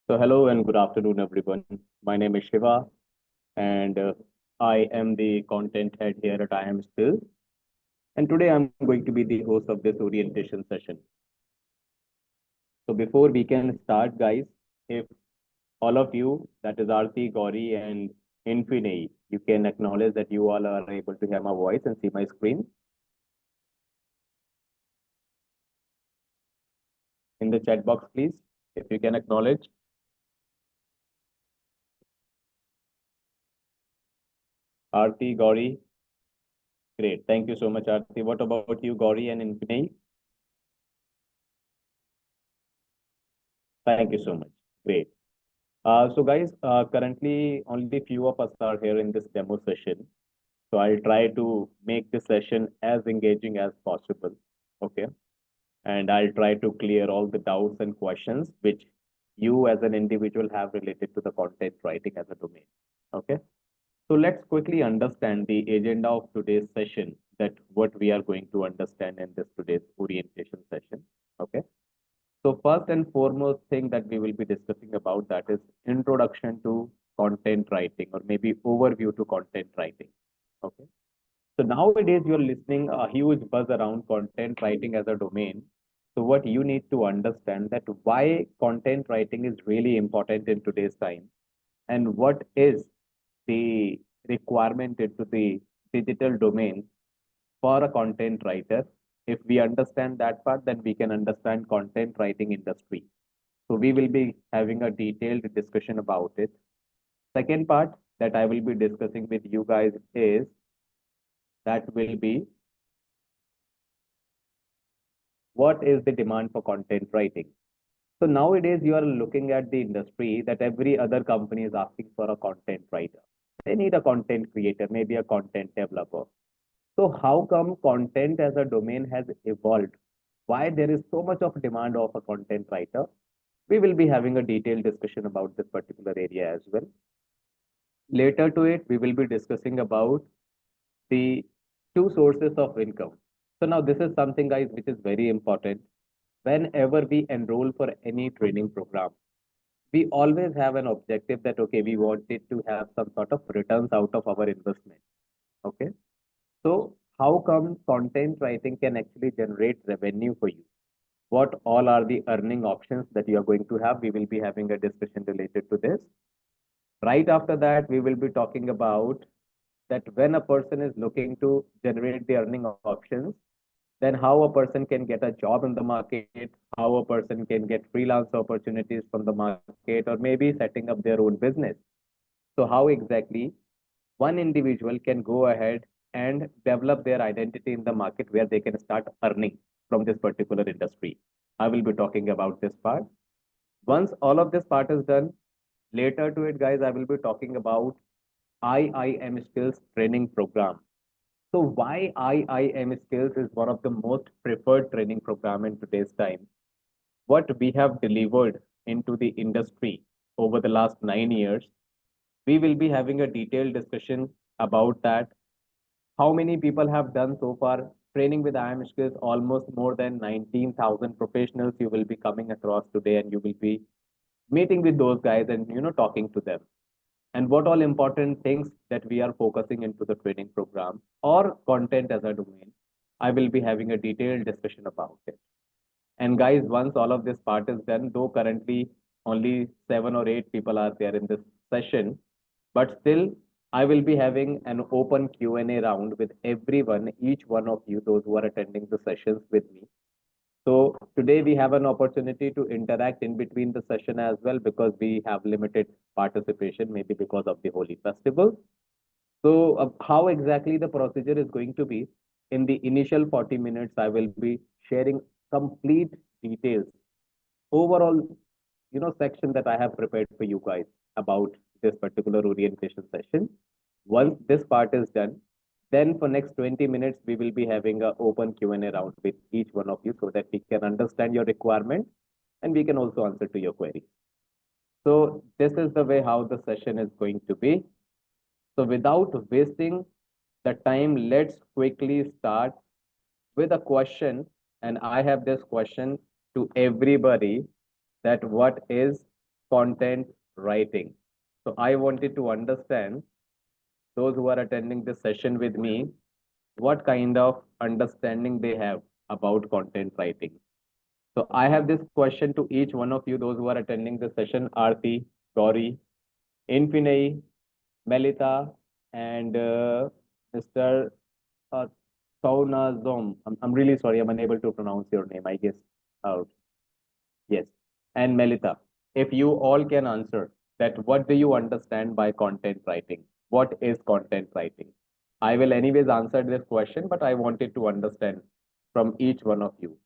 So, hello and good afternoon, everyone. My name is Shiva, and I am the content head here at I Am Still. And today I'm going to be the host of this orientation session. So, before we can start, guys, if all of you, that is Arti, Gauri, and Infinity, you can acknowledge that you all are able to hear my voice and see my screen in the chat box, please. If you can acknowledge, Arti, Gauri, great. Thank you so much, Arti. What about you, Gauri and Infinity? Thank you so much. Great. So guys, currently only few of us are here in this demo session. So I'll try to make this session as engaging as possible. Okay. And I'll try to clear all the doubts and questions which you as an individual have related to the content writing as a domain. Okay. So let's quickly understand the agenda of today's session, that what we are going to understand in this today's orientation session. Okay. So first and foremost thing that we will be discussing about, that is introduction to content writing, or maybe overview to content writing. Okay. So nowadays you're listening a huge buzz around content writing as a domain. So what you need to understand, that why content writing is really important in today's time, and what is the requirement into the digital domain for a content writer. If we understand that part, then we can understand content writing industry. So we will be having a detailed discussion about it. Second part that I will be discussing with you guys is that will be what is the demand for content writing. So nowadays you are looking at the industry that every other company is asking for a content writer. They need a content creator, maybe a content developer. So how come content as a domain has evolved? Why there is so much of demand of a content writer? We will be having a detailed discussion about this particular area as well. Later to it, we will be discussing about the two sources of income. So now this is something, guys, which is very important. Whenever we enroll for any training program, we always have an objective that, okay, we wanted to have some sort of returns out of our investment. Okay. So how come content writing can actually generate revenue for you? What all are the earning options that you are going to have? We will be having a discussion related to this. Right after that, we will be talking about that when a person is looking to generate the earning options, then how a person can get a job in the market, how a person can get freelance opportunities from the market, or maybe setting up their own business. So how exactly one individual can go ahead and develop their identity in the market where they can start earning from this particular industry. I will be talking about this part. Once all of this part is done, later to it, guys, I will be talking about IIM Skills training program. So why IIM Skills is one of the most preferred training program in today's time. What we have delivered into the industry over the last 9 years, we will be having a detailed discussion about that. How many people have done so far training with IIM Skills? Almost more than 19,000 professionals you will be coming across today, and you will be meeting with those guys and talking to them, and what all important things that we are focusing into the training program or content as a domain. I will be having a detailed discussion about it. And guys, once all of this part is done, though currently only 7 or 8 people are there in this session, but still I will be having an open Q&A round with everyone, each one of you, those who are attending the sessions with me. So today we have an opportunity to interact in between the session as well, because we have limited participation, maybe because of the Holi festival. So how exactly the procedure is going to be? In the initial 40 minutes, I will be sharing complete details, overall, section that I have prepared for you guys about this particular orientation session. Once this part is done, then for next 20 minutes, we will be having an open Q&A round with each one of you so that we can understand your requirement and we can also answer to your queries. So this is the way how the session is going to be. So without wasting the time, let's quickly start with a question. And I have this question to everybody, that what is content writing. So I wanted to understand those who are attending this session with me, what kind of understanding they have about content writing. So I have this question to each one of you, those who are attending the session, Aarti, Gauri, Infinay, Melita, and Mr. Uh, Saunazom. I'm really sorry, I'm unable to pronounce your name, I guess. Uh, yes. And Melita, if you all can answer that, what do you understand by content writing? What is content writing? I will anyways answer this question, but I wanted to understand from each one of you.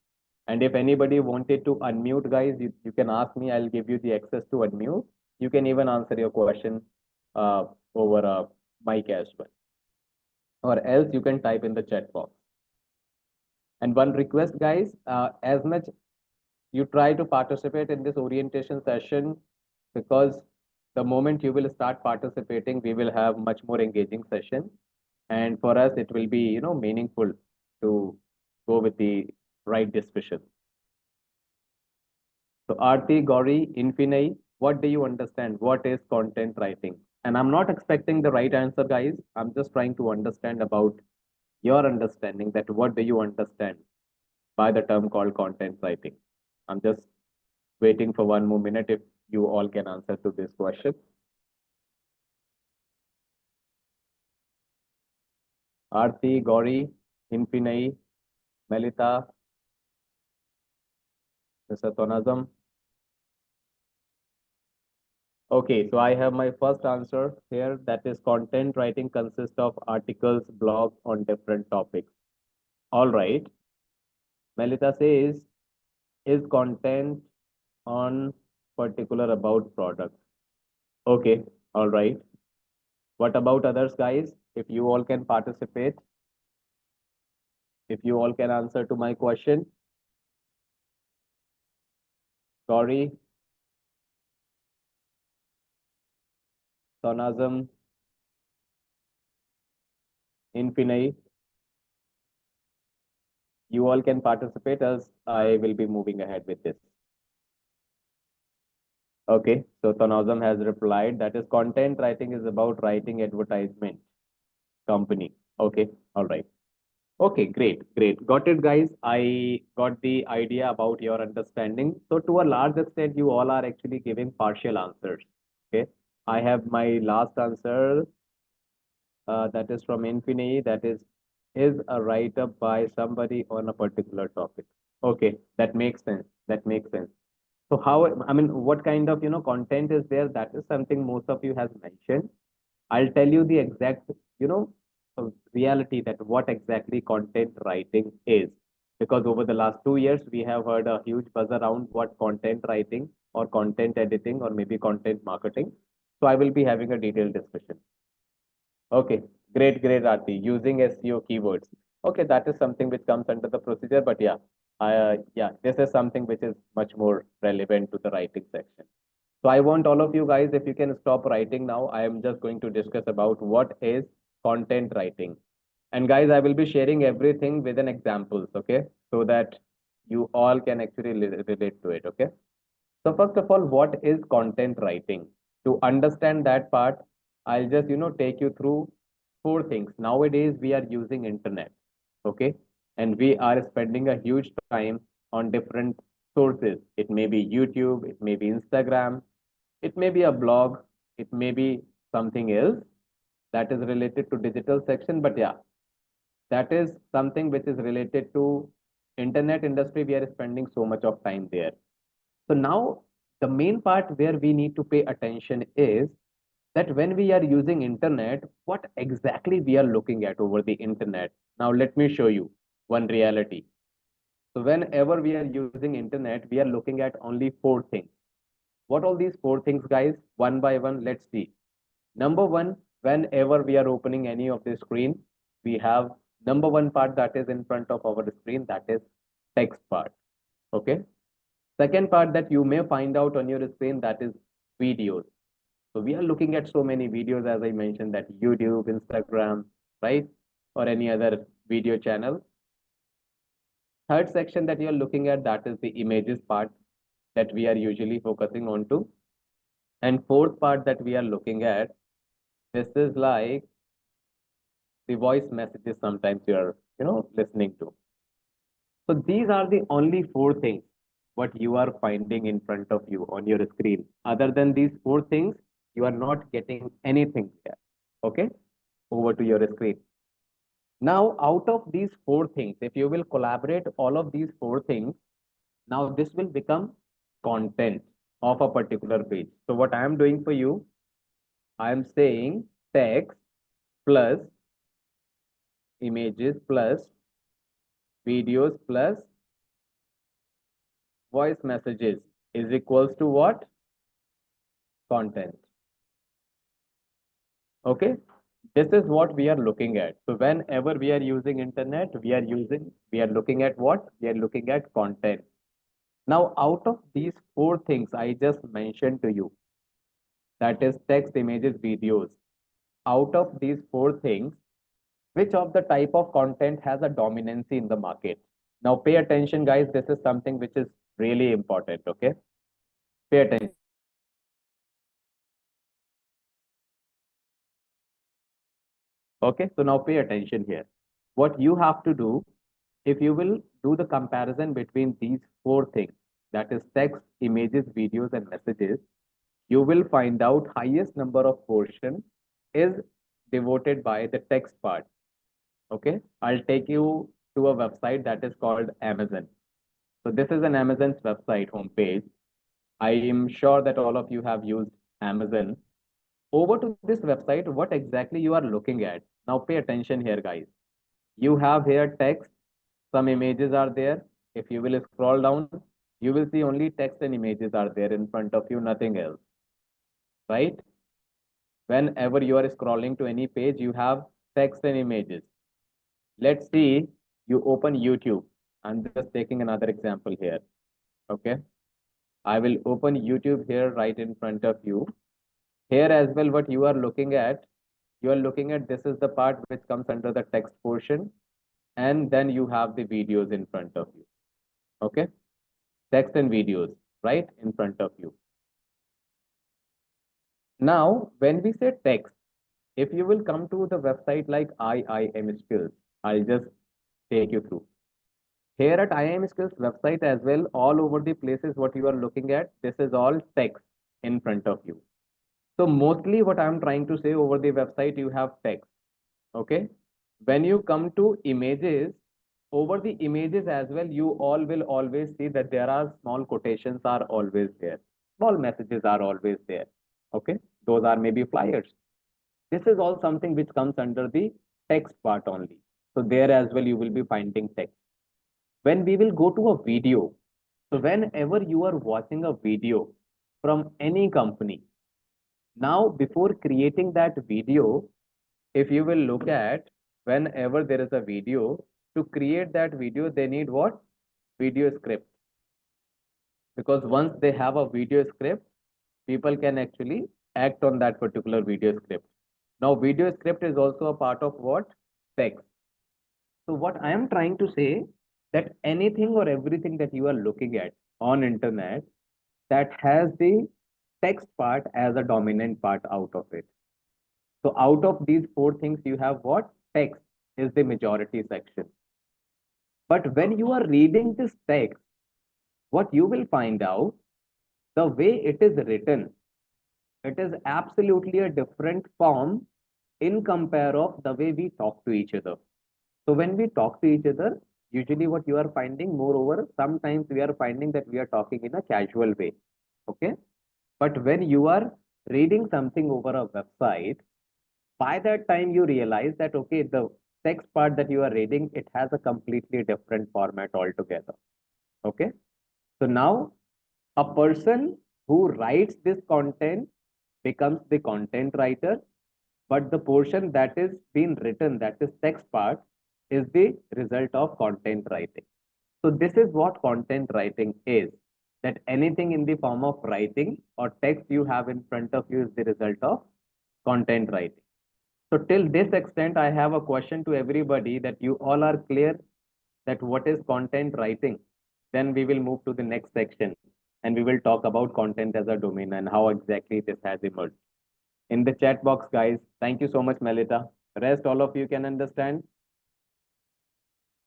And if anybody wanted to unmute, guys, you can ask me. I'll give you the access to unmute. You can even answer your question uh, over a mic as well. Or else you can type in the chat box. And one request, guys, as much you try to participate in this orientation session, because the moment you will start participating, we will have much more engaging session. And for us, it will be, meaningful to go with the right discussion. So Aarti, Gauri, Infinite, what do you understand? What is content writing? And I'm not expecting the right answer, guys. I'm just trying to understand about your understanding, that what do you understand by the term called content writing? I'm just waiting for one more minute if you all can answer to this question. Aarti, Gauri, Infinite, Melita, Mr. Tonazam. Okay, so I have my first answer here. That is, content writing consists of articles, blogs on different topics. All right. Melita says, is content on particular about product? Okay. All right. What about others, guys? If you all can participate, if you all can answer to my question. Gauri, Sonazam, Infinite, you all can participate as I will be moving ahead with this. Okay, so Tonazam has replied, that is, content writing is about writing advertisement company. Okay, all right. Okay, great, great. Got it, guys. I got the idea about your understanding. So to a large extent, you all are actually giving partial answers. Okay, I have my last answer. That is from Infinity. That is a write-up by somebody on a particular topic. Okay, that makes sense. That makes sense. So how, I mean, what kind of, content is there? That is something most of you has mentioned. I'll tell you the exact, reality, that what exactly content writing is. Because over the last 2 years, we have heard a huge buzz around what content writing or content editing or maybe content marketing. So I will be having a detailed discussion. Okay, great, great, Aarti. Using SEO keywords. Okay, that is something which comes under the procedure, but yeah, yeah, this is something which is much more relevant to the writing section. So I want all of you guys, if you can stop writing now, I am just going to discuss about what is content writing. And guys, I will be sharing everything with an examples, okay? So that you all can actually relate to it, okay? So first of all, what is content writing? To understand that part, I'll just, take you through four things. Nowadays, we are using internet, okay? And we are spending a huge time on different sources. It may be YouTube, it may be Instagram, it may be a blog, it may be something else that is related to digital section. But yeah, that is something which is related to internet industry. We are spending so much of time there. So now the main part where we need to pay attention is that when we are using internet, what exactly we are looking at over the internet. Now let me show you one reality. So whenever we are using internet, we are looking at only four things. What all these four things, guys? One by one, let's see. Number one, whenever we are opening any of the screen, we have number one part that is in front of our screen, that is text part. Okay. Second part that you may find out on your screen, that is videos. So we are looking at so many videos, as I mentioned, that YouTube, Instagram, right? Or any other video channel. Third section that you're looking at, that is the images part that we are usually focusing on to. And fourth part that we are looking at, this is like the voice messages sometimes you are, listening to. So these are the only four things what you are finding in front of you on your screen. Other than these four things, you are not getting anything there. Okay, over to your screen. Now, out of these four things, if you will collaborate all of these four things, now this will become content of a particular page. So what I am doing for you, I am saying text plus images plus videos plus voice messages is equals to what? Content. Okay. This is what we are looking at. So whenever we are using internet, we are looking at what? We are looking at content. Now, out of these four things I just mentioned to you, that is text, images, videos, out of these four things, which of the type of content has a dominancy in the market? Now, pay attention, guys. This is something which is really important. Okay. Pay attention. Okay. So now pay attention here. What you have to do, if you will do the comparison between these four things, that is text, images, videos, and messages, you will find out highest number of portion is devoted by the text part. Okay, I'll take you to a website that is called Amazon. So this is an Amazon's website homepage. I am sure that all of you have used Amazon. Over to this website, what exactly you are looking at? Now pay attention here, guys. You have here text, some images are there. If you will scroll down, you will see only text and images are there in front of you, nothing else, right? Whenever you are scrolling to any page, you have text and images. Let's see, you open YouTube. I'm just taking another example here. Okay. I will open YouTube here right in front of you. Here as well, what you are looking at this is the part which comes under the text portion. And then you have the videos in front of you. Okay. Text and videos right in front of you. Now, when we say text, if you will come to the website like IIM Skills, I'll just take you through. Here at IIM Skills website as well, all over the places what you are looking at, this is all text in front of you. So mostly what I'm trying to say, over the website, you have text. Okay. When you come to images, over the images as well, you all will always see that there are small quotations are always there. Small messages are always there. Okay. Those are maybe flyers. This is all something which comes under the text part only. So there as well, you will be finding text. When we will go to a video, so whenever you are watching a video from any company, now before creating that video, if you will look at, whenever there is a video, to create that video, they need what? Video script. Because once they have a video script, people can actually act on that particular video script. Now, video script is also a part of what? Text. So what I am trying to say, that anything or everything that you are looking at on internet that has the text part as a dominant part out of it. So out of these four things, you have what? Text is the majority section. But when you are reading this text, what you will find out, the way it is written, it is absolutely a different form in compare of the way we talk to each other. So when we talk to each other, usually what you are finding, moreover, sometimes we are finding that we are talking in a casual way. Okay. But when you are reading something over a website, by that time you realize that, okay, the text part that you are reading, it has a completely different format altogether. Okay. So now a person who writes this content becomes the content writer, but the portion that is being written, that is text part, is the result of content writing. So this is what content writing is, that anything in the form of writing or text you have in front of you is the result of content writing. So till this extent, I have a question to everybody, that you all are clear that what is content writing. Then we will move to the next section and we will talk about content as a domain and how exactly this has emerged. In the chat box, guys, thank you so much, Melita. Rest, all of you can understand.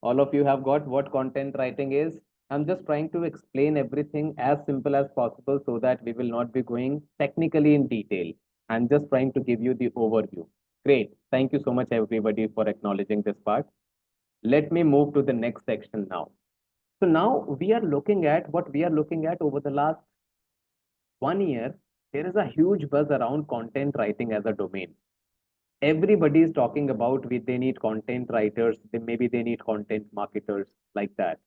All of you have got what content writing is. I'm just trying to explain everything as simple as possible so that we will not be going technically in detail. I'm just trying to give you the overview. Great. Thank you so much, everybody, for acknowledging this part. Let me move to the next section now. So now we are looking at what we are looking at over the last 1 year. There is a huge buzz around content writing as a domain. Everybody is talking about they need content writers, maybe they need content marketers like that.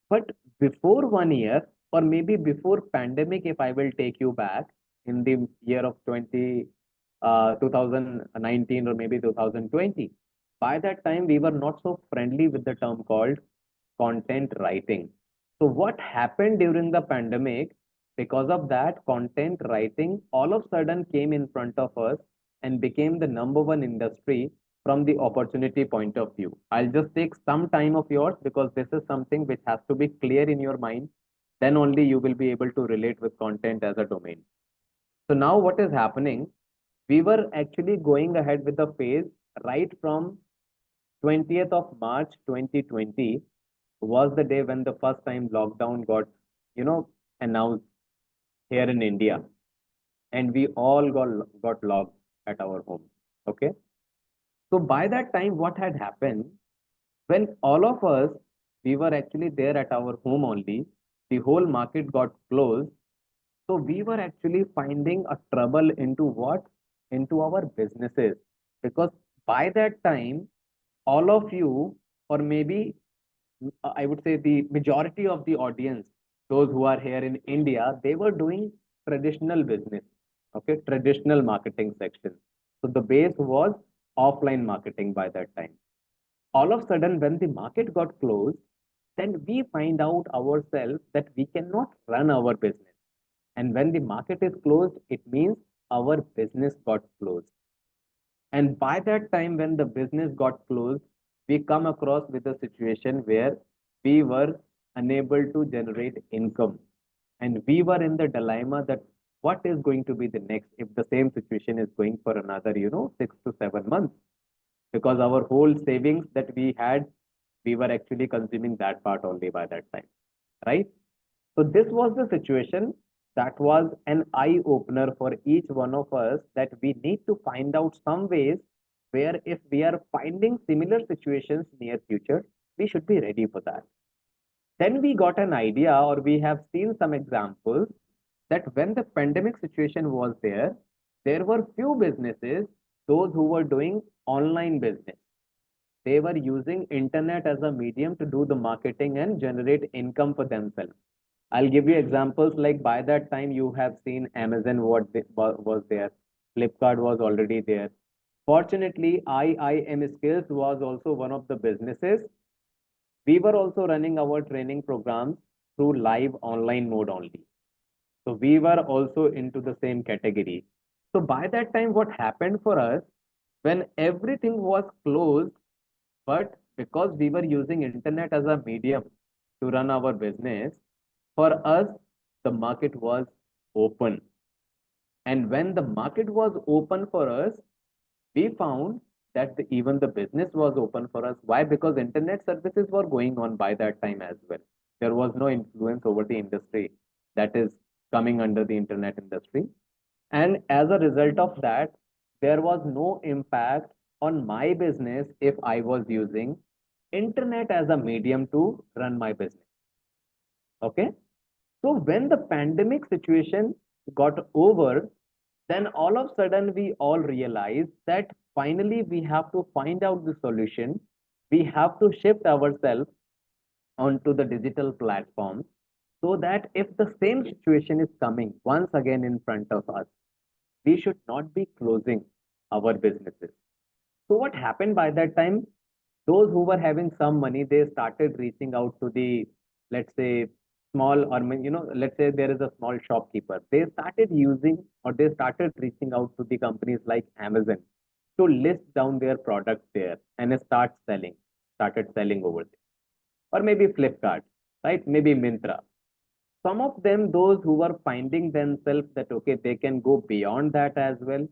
But before 1 year, or maybe before pandemic, if I will take you back in the year of 2019 or maybe 2020, by that time we were not so friendly with the term called content writing. So what happened during the pandemic? Because of that, content writing all of a sudden came in front of us and became the number one industry from the opportunity point of view. I'll just take some time of yours because this is something which has to be clear in your mind. Then only you will be able to relate with content as a domain. So now what is happening? We were actually going ahead with the phase right from 20th of March 2020 was the day when the first time lockdown got, announced here in India, and we all got locked at our home. Okay. So by that time, what had happened when all of us we were actually there at our home only, the whole market got closed. So we were actually finding a trouble into what? Into our businesses. Because by that time, all of you, or maybe I would say the majority of the audience, those who are here in India, they were doing traditional business, okay, traditional marketing section. So the base was offline marketing by that time. All of a sudden, when the market got closed, then we find out ourselves that we cannot run our business. And when the market is closed, it means our business got closed. And by that time, when the business got closed, we come across with a situation where we were unable to generate income. And we were in the dilemma that what is going to be the next if the same situation is going for another, 6 to 7 months. Because our whole savings that we had, we were actually consuming that part only by that time, right? So this was the situation that was an eye opener for each one of us that we need to find out some ways where if we are finding similar situations near future, we should be ready for that. Then we got an idea or we have seen some examples that when the pandemic situation was there were few businesses, those who were doing online business. They were using internet as a medium to do the marketing and generate income for themselves. I'll give you examples like by that time you have seen Amazon was there, Flipkart was already there. Fortunately, IIM Skills was also one of the businesses. We were also running our training programs through live online mode only. So we were also into the same category. So by that time, what happened for us when everything was closed, but because we were using internet as a medium to run our business, for us, the market was open. And when the market was open for us, we found that even the business was open for us. Why? Because internet services were going on by that time as well. There was no influence over the industry that is coming under the internet industry. And as a result of that, there was no impact on my business if I was using internet as a medium to run my business. Okay. So when the pandemic situation got over, then all of a sudden we all realized that finally we have to find out the solution. We have to shift ourselves onto the digital platform so that if the same situation is coming once again in front of us, we should not be closing our businesses. So what happened by that time? Those who were having some money, they started reaching out to the, let's say, small or let's say there is a small shopkeeper. They started using or they started reaching out to the companies like Amazon to list down their products there and started selling over there. Or maybe Flipkart, right? Maybe Mintra. some of them, those who were finding themselves that, okay, they can go beyond that as well,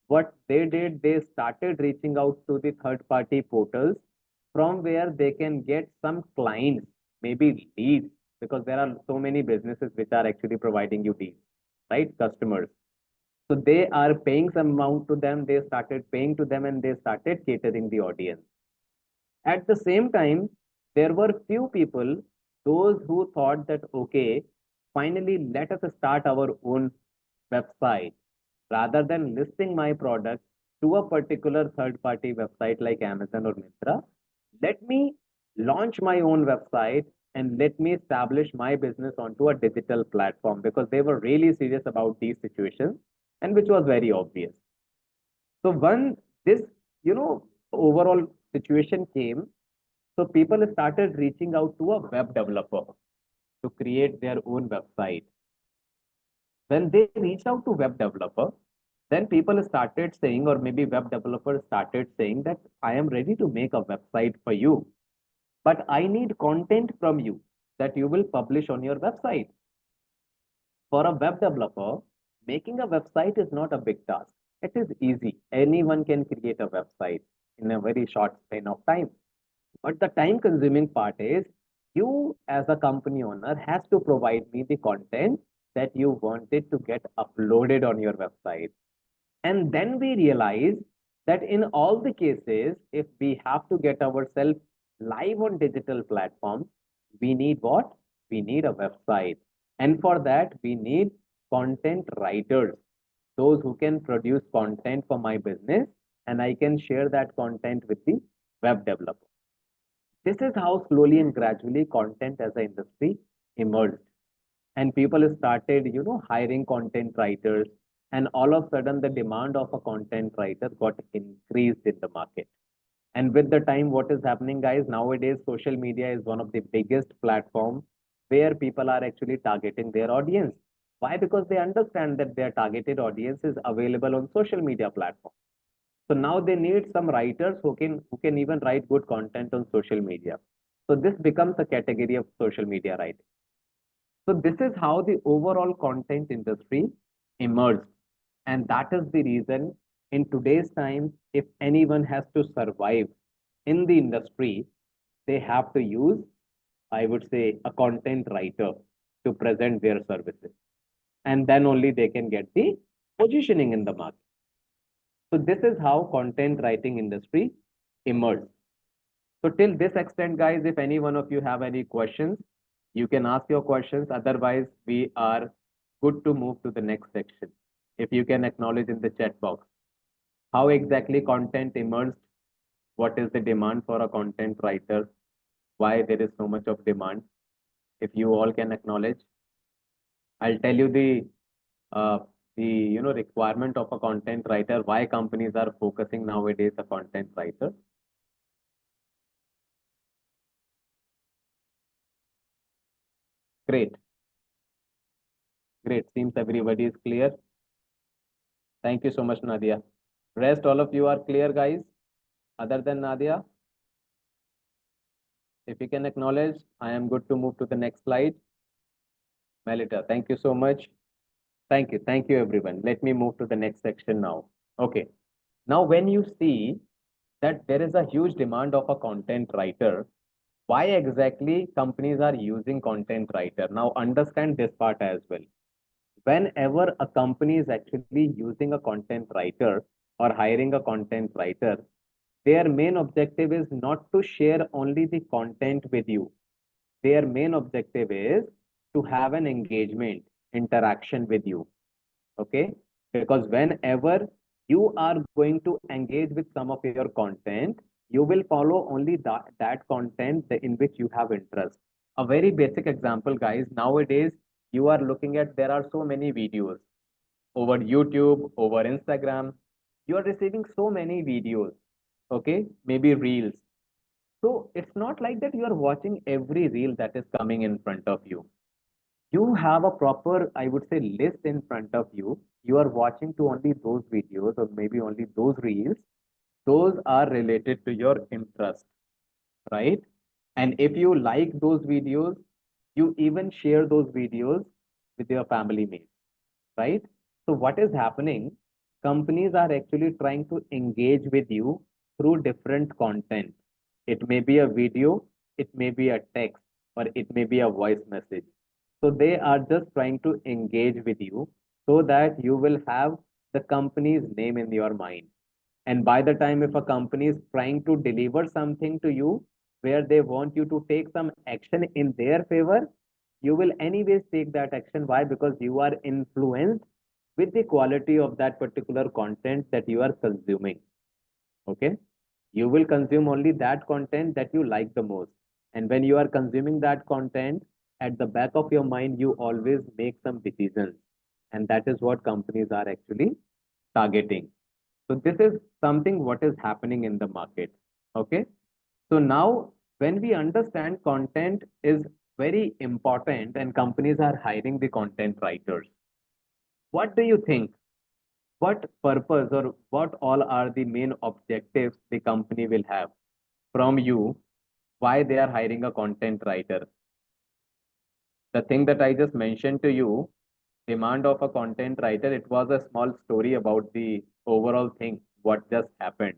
what they did, they started reaching out to the third party portals from where they can get some clients, maybe leads, because there are so many businesses which are actually providing you leads, right? Customers. So they are paying some amount to them, they started paying to them, and they started catering the audience. At the same time, there were few people, those who thought that, okay, finally, let us start our own website. Rather than listing my product to a particular third party website like Amazon or Myntra, let me launch my own website and let me establish my business onto a digital platform, because they were really serious about these situations, and which was very obvious. So when this, overall situation came, so people started reaching out to a web developer to create their own website. When they reached out to web developer, then people started saying, or maybe web developers started saying that I am ready to make a website for you, but I need content from you that you will publish on your website. For a web developer, making a website is not a big task. It is easy. Anyone can create a website in a very short span of time. But the time consuming part is, you as a company owner has to provide me the content that you wanted to get uploaded on your website. And then we realize that in all the cases, if we have to get ourselves live on digital platforms, we need what? We need a website. And for that, we need content writers, those who can produce content for my business, and I can share that content with the web developer. This is how slowly and gradually content as an industry emerged. And people started, hiring content writers. And all of a sudden, the demand of a content writer got increased in the market. And with the time, what is happening, guys? Nowadays, social media is one of the biggest platforms where people are actually targeting their audience. Why? Because they understand that their targeted audience is available on social media platforms. So now they need some writers who can even write good content on social media. So this becomes a category of social media writing. So this is how the overall content industry emerged. And that is the reason in today's time, if anyone has to survive in the industry, they have to use, I would say, a content writer to present their services. And then only they can get the positioning in the market. So this is how content writing industry emerged. So till this extent, guys, if any one of you have any questions, you can ask your questions. Otherwise, we are good to move to the next section. If you can acknowledge in the chat box, how exactly content emerged? What is the demand for a content writer? Why there is so much of demand? If you all can acknowledge, I'll tell you uh, the requirement of a content writer. Why companies are focusing nowadays a content writer? Great, great. Seems everybody is clear. Thank you so much, Nadia. Rest, all of you are clear, guys. Other than Nadia, if you can acknowledge, I am good to move to the next slide. Melita, thank you so much. Thank you. Thank you, everyone. Let me move to the next section now. Okay. Now, when you see that there is a huge demand of a content writer, why exactly companies are using content writer? Now, understand this part as well. Whenever a company is actually using a content writer or hiring a content writer, their main objective is not to share only the content with you. Their main objective is to have an engagement, interaction with you. Okay? Because whenever you are going to engage with some of your content, you will follow only that content in which you have interest. A very basic example, guys, nowadays you are looking at, there are so many videos over YouTube, over Instagram. You are receiving so many videos, okay? Maybe reels. So it's not like that you are watching every reel that is coming in front of you. You have a proper, I would say, list in front of you. You are watching to only those videos or maybe only those reels. Those are related to your interest, right? And if you like those videos, You even share those videos with your family mates, right? So what is happening? Companies are actually trying to engage with you through different content. It may be a video, it may be a text, or it may be a voice message. So they are just trying to engage with you so that you will have the company's name in your mind. And by the time if a company is trying to deliver something to you where they want you to take some action in their favor, you will anyways take that action. Why? Because you are influenced with the quality of that particular content that you are consuming. Okay. You will consume only that content that you like the most. And when you are consuming that content, at the back of your mind, you always make some decisions. And that is what companies are actually targeting. So this is something what is happening in the market. Okay. So now when we understand content is very important and companies are hiring the content writers, what do you think? What purpose or what all are the main objectives the company will have from you? Why they are hiring a content writer? The thing that I just mentioned to you, demand of a content writer, it was a small story about the overall thing, what just happened.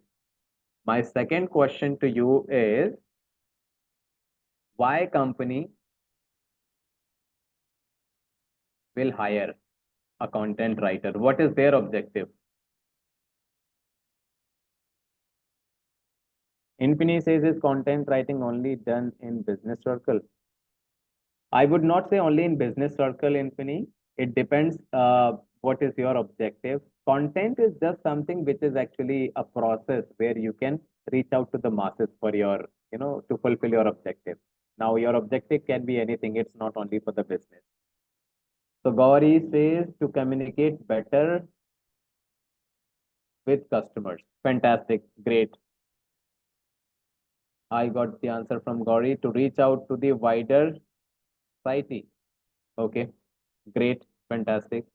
My second question to you is why company will hire a content writer? What is their objective? Infini says is content writing only done in business circle? I would not say only in business circle, Infini. It depends what is your objective. Content is just something which is actually a process where you can reach out to the masses for your, to fulfill your objective. Now, your objective can be anything. It's not only for the business. So Gauri says to communicate better with customers. Fantastic. Great. I got the answer from Gauri to reach out to the wider society. Okay. Great. Fantastic.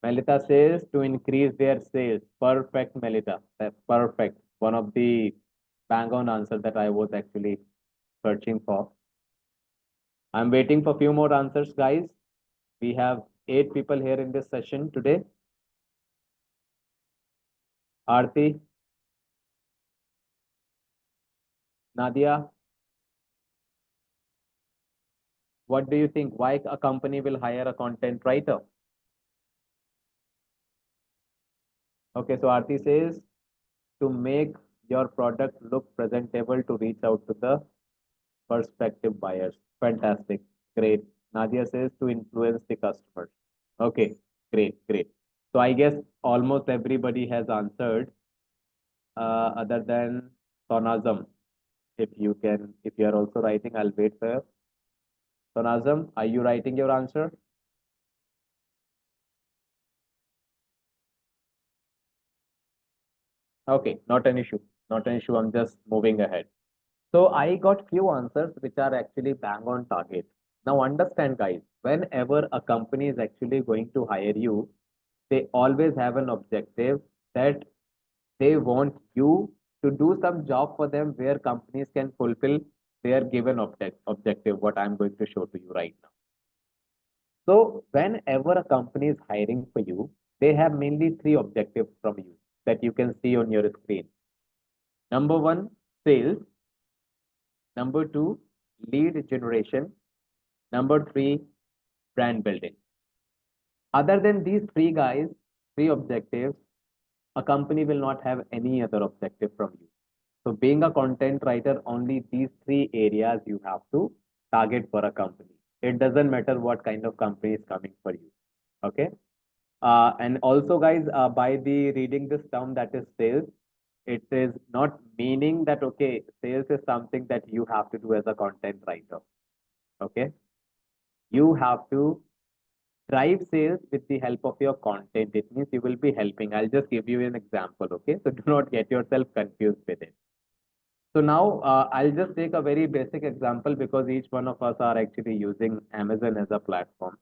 Melita says to increase their sales. Perfect, Melita. That's perfect. One of the bang on answer that I was actually searching for. I'm waiting for a few more answers, guys. We have 8 people here in this session today. Aarti, Nadia, what do you think? Why a company will hire a content writer? Okay, so Aarti says to make your product look presentable to reach out to the prospective buyers. Fantastic. Great. Nadia says to influence the customers. Okay, great, great. So I guess almost everybody has answered, other than Sonazam. If you are also writing, I'll wait for you. Sonazam, are you writing your answer? Okay, not an issue. Not an issue. I'm just moving ahead. So I got few answers which are actually bang on target. Now understand, guys, whenever a company is actually going to hire you, they always have an objective that they want you to do some job for them where companies can fulfill their given objective, what I'm going to show to you right now. So whenever a company is hiring for you, they have mainly three objectives from you that you can see on your screen. Number one, sales. Number two, lead generation. Number three, brand building. Other than these three guys, three objectives, a company will not have any other objective from you. So being a content writer, only these three areas you have to target for a company. It doesn't matter what kind of company is coming for you. Okay. And also, guys, by the reading this term that is sales, it is not meaning that okay, sales is something that you have to do as a content writer. Okay. You have to drive sales with the help of your content. It means you will be helping. I'll just give you an example. Okay. So do not get yourself confused with it. So now I'll just take a very basic example because each one of us are actually using Amazon as a platform.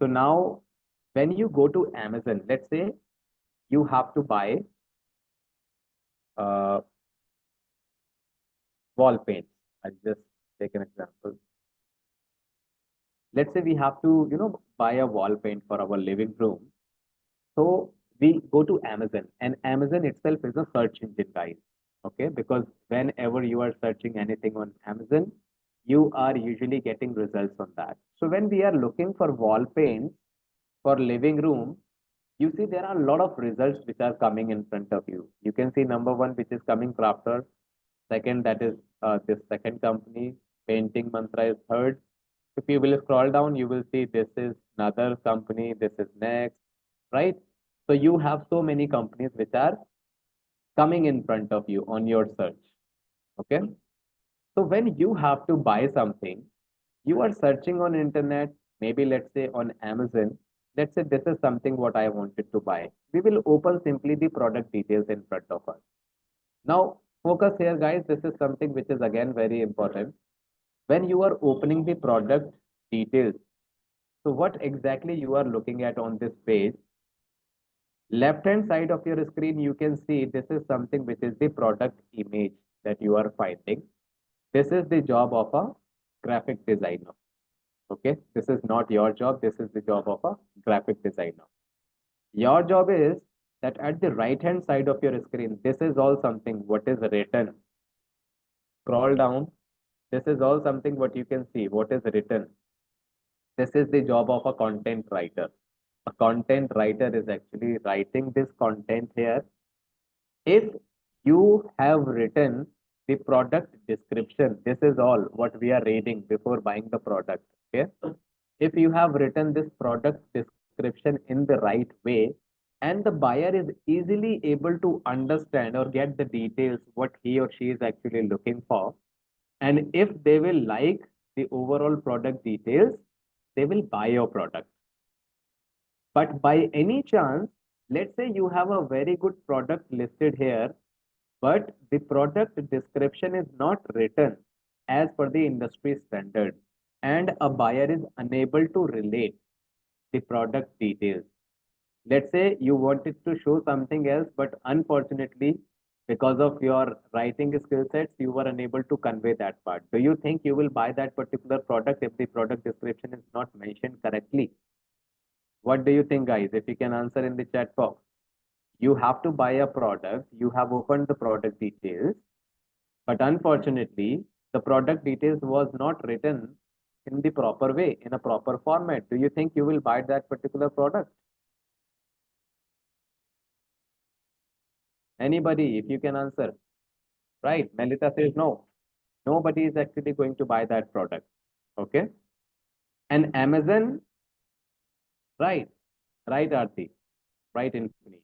So now when you go to Amazon, let's say you have to buy uh, wall paints. I'll just take an example. Let's say we have to, buy a wall paint for our living room. So we go to Amazon, and Amazon itself is a search engine, guys. Okay, because whenever you are searching anything on Amazon, you are usually getting results on that. So when we are looking for wall paints for living room, you see there are a lot of results which are coming in front of you. You can see number one, which is coming Crafter. Second, that is this second company. Painting Mantra is third. If you will scroll down, you will see this is another company. This is next, right? So you have so many companies which are coming in front of you on your search. Okay. So when you have to buy something, you are searching on internet, maybe let's say on Amazon. Let's say this is something what I wanted to buy. We will open simply the product details in front of us. Now, focus here, guys. This is something which is again very important. When you are opening the product details, so what exactly you are looking at on this page, left hand side of your screen, you can see this is something which is the product image that you are finding. This is the job of a graphic designer. Okay, this is not your job. This is the job of a graphic designer. Your job is that at the right hand side of your screen, this is all something what is written. Scroll down. This is all something what you can see what is written. This is the job of a content writer. A content writer is actually writing this content here. If you have written the product description, this is all what we are reading before buying the product. Okay. If you have written this product description in the right way, and the buyer is easily able to understand or get the details what he or she is actually looking for, and if they will like the overall product details, they will buy your product. But by any chance, let's say you have a very good product listed here, but the product description is not written as per the industry standard, and a buyer is unable to relate the product details. Let's say you wanted to show something else, but unfortunately, because of your writing skill sets, you were unable to convey that part. Do you think you will buy that particular product if the product description is not mentioned correctly? What do you think, guys? If you can answer in the chat box. You have to buy a product, you have opened the product details, but unfortunately, the product details was not written in the proper way, in a proper format. Do you think you will buy that particular product? Anybody, if you can answer. Right. Melita says no. Nobody is actually going to buy that product. Okay. And Amazon, right. Right, Arti. Right, Infinity.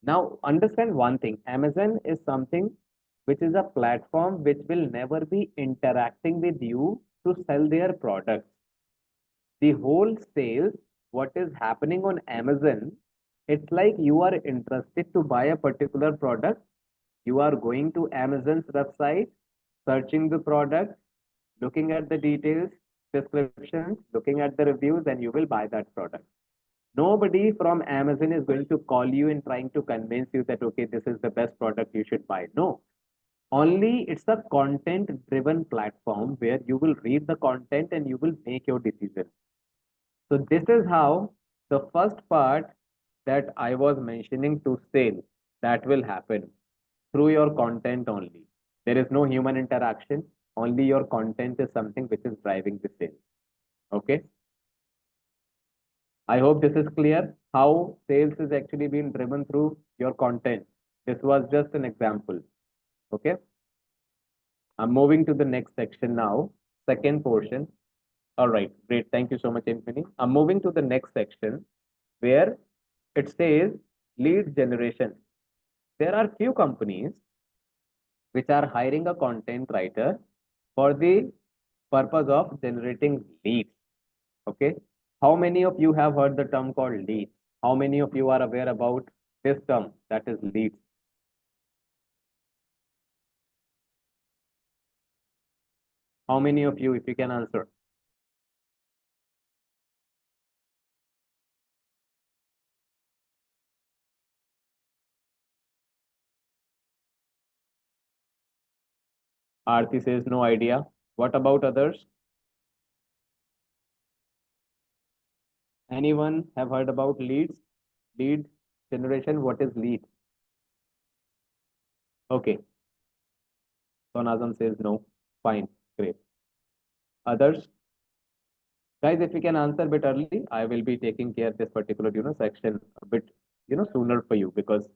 Now, understand one thing. Amazon is something which is a platform which will never be interacting with you to sell their products. The whole sales, what is happening on Amazon, it's like you are interested to buy a particular product. You are going to Amazon's website, searching the product, looking at the details, descriptions, looking at the reviews, and you will buy that product. Nobody from Amazon is going to call you and trying to convince you that, okay, this is the best product you should buy. No, only it's a content driven platform where you will read the content and you will make your decision. So this is how the first part that I was mentioning to sale that will happen through your content only. There is no human interaction. Only your content is something which is driving the sales. Okay. I hope this is clear how sales is actually being driven through your content. This was just an example. Okay. I'm moving to the next section now. Second portion. All right. Great. Thank you so much, Infinity. I'm moving to the next section where it says lead generation. There are few companies which are hiring a content writer for the purpose of generating leads. Okay. How many of you have heard the term called leads? How many of you are aware about this term that is leads? How many of you, if you can answer? Aarti says no idea. What about others? Anyone have heard about leads? Lead generation, what is lead? Okay, Sonazam says no. Fine, great. Others? Guys, if you can answer a bit early, I will be taking care of this particular, section a bit, sooner for you because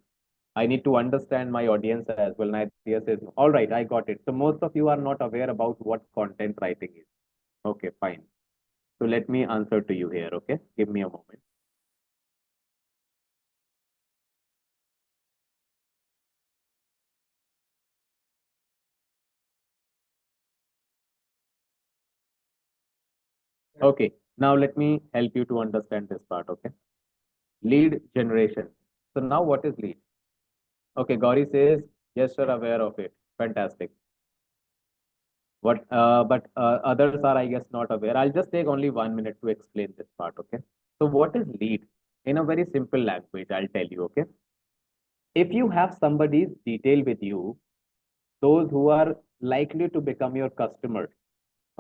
I need to understand my audience as well. Nadia says no. All right, I got it. So most of you are not aware about what content writing is. Okay, fine. So let me answer to you here. Okay, give me a moment. Okay, now let me help you to understand this part. Okay, lead generation. So now what is lead? Okay, Gauri says yes, sir, aware of it. Fantastic. But others are, I guess, not aware. I'll just take only 1 minute to explain this part. Okay. So what is lead? In a very simple language, I'll tell you. Okay. If you have somebody's detail with you, those who are likely to become your customer.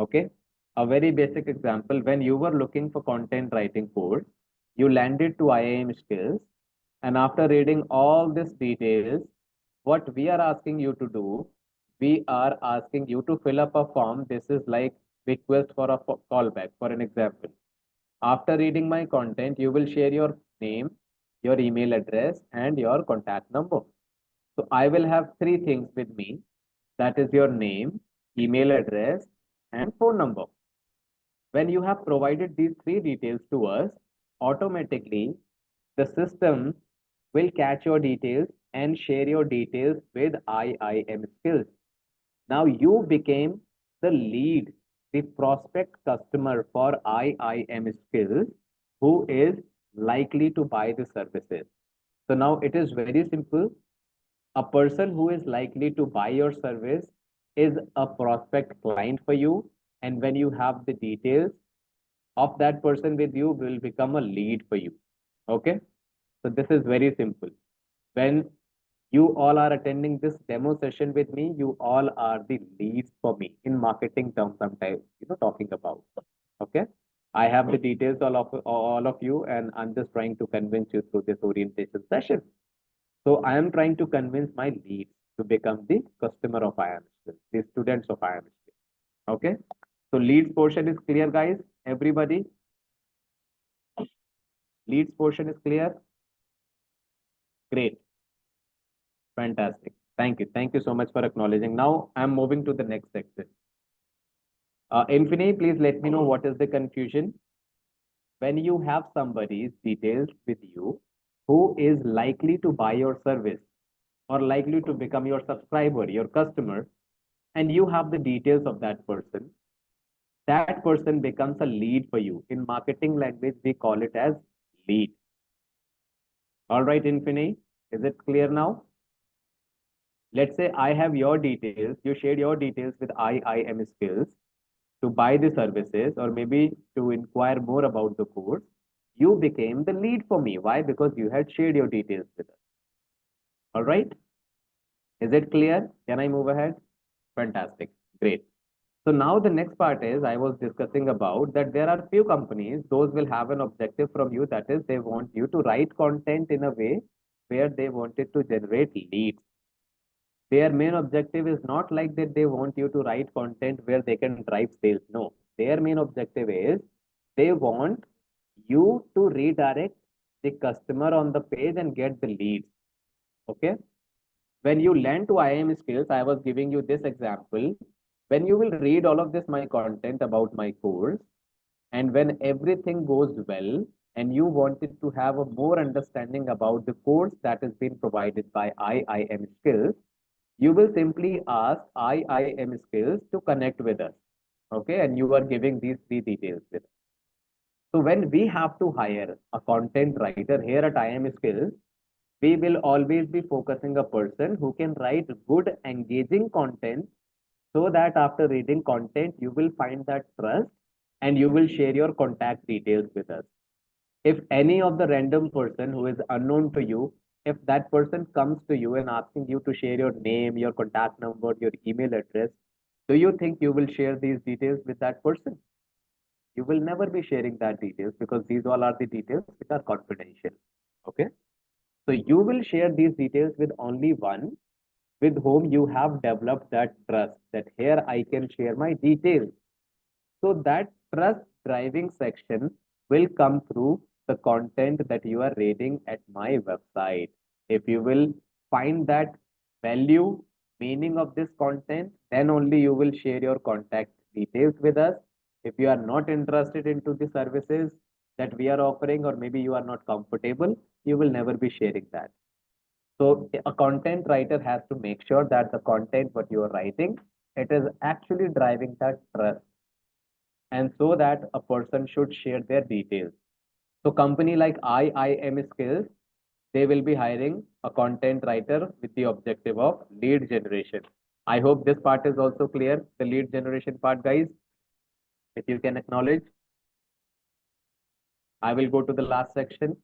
Okay. A very basic example, when you were looking for content writing course, you landed to IIM skills, and after reading all these details, what we are asking you to do, we are asking you to fill up a form. This is like request for a callback. For an example, after reading my content, you will share your name, your email address, and your contact number. So I will have three things with me. That is your name, email address, and phone number. When you have provided these three details to us, automatically the system will catch your details and share your details with IIM skills. Now you became the lead, the prospect customer for IIM skills who is likely to buy the services. So now it is very simple. A person who is likely to buy your service is a prospect client for you. And when you have the details of that person with you, will become a lead for you. Okay. So this is very simple. When you all are attending this demo session with me, you all are the leads for me in marketing terms. Sometimes talking about. Okay. I have the details all of you, and I'm just trying to convince you through this orientation session. So I am trying to convince my leads to become the customer of IIM Skills, the students of IIM Skills. Okay. So leads portion is clear, guys. Everybody, leads portion is clear. Great. Fantastic. Thank you. Thank you so much for acknowledging. Now I'm moving to the next section. Infinity, please let me know what is the confusion. When you have somebody's details with you who is likely to buy your service or likely to become your subscriber, your customer, and you have the details of that person becomes a lead for you. In marketing language, we call it as lead. All right, Infinity, is it clear now? Let's say I have your details, you shared your details with IIM skills to buy the services or maybe to inquire more about the course. You became the lead for me. Why? Because you had shared your details with us. All right. Is it clear? Can I move ahead? Fantastic. Great. So now the next part is I was discussing about that there are few companies, those will have an objective from you. That is, they want you to write content in a way where they wanted to generate leads. Their main objective is not like that they want you to write content where they can drive sales. No, their main objective is they want you to redirect the customer on the page and get the leads. Okay. When you learn to IIM skills, I was giving you this example. When you will read all of this, my content about my course, and when everything goes well, and you wanted to have a more understanding about the course that is being provided by IIM skills, you will simply ask IIM skills to connect with us. Okay, and you are giving these three details with us. So when we have to hire a content writer here at IIM skills, we will always be focusing a person who can write good, engaging content so that after reading content, you will find that trust and you will share your contact details with us. If any of the random person who is unknown to you, if that person comes to you and asking you to share your name, your contact number, your email address, Do you think you will share these details with that person? You will never be sharing that details because these all are the details which are confidential. Okay. So you will share these details with only one with whom you have developed that trust that here I can share my details. So that trust driving section will come through the content that you are reading at my website. If you will find that value, meaning of this content, then only you will share your contact details with us. If you are not interested into the services that we are offering, or maybe you are not comfortable, you will never be sharing that. So a content writer has to make sure that the content what you are writing, it is actually driving that trust, and so that a person should share their details. So company like IIM Skills, they will be hiring a content writer with the objective of lead generation. I hope this part is also clear, the lead generation part, guys. If you can acknowledge, I will go to the last section.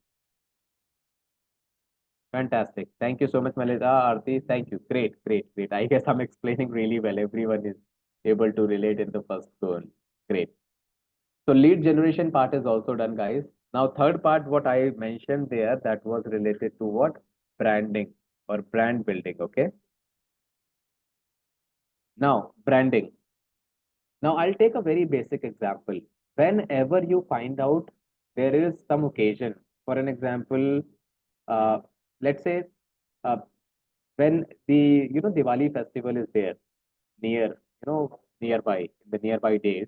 Fantastic. Thank you so much, Melita, Aarti. Thank you. Great, great, great. I guess I'm explaining really well. Everyone is able to relate in the first goal. Great. So lead generation part is also done, guys. Now, third part, what I mentioned there, that was related to what? Branding or brand building. Okay. Now, branding. Now, I'll take a very basic example. Whenever you find out there is some occasion, for an example, uh, let's say uh, when the Diwali festival is there near, nearby, in the nearby days,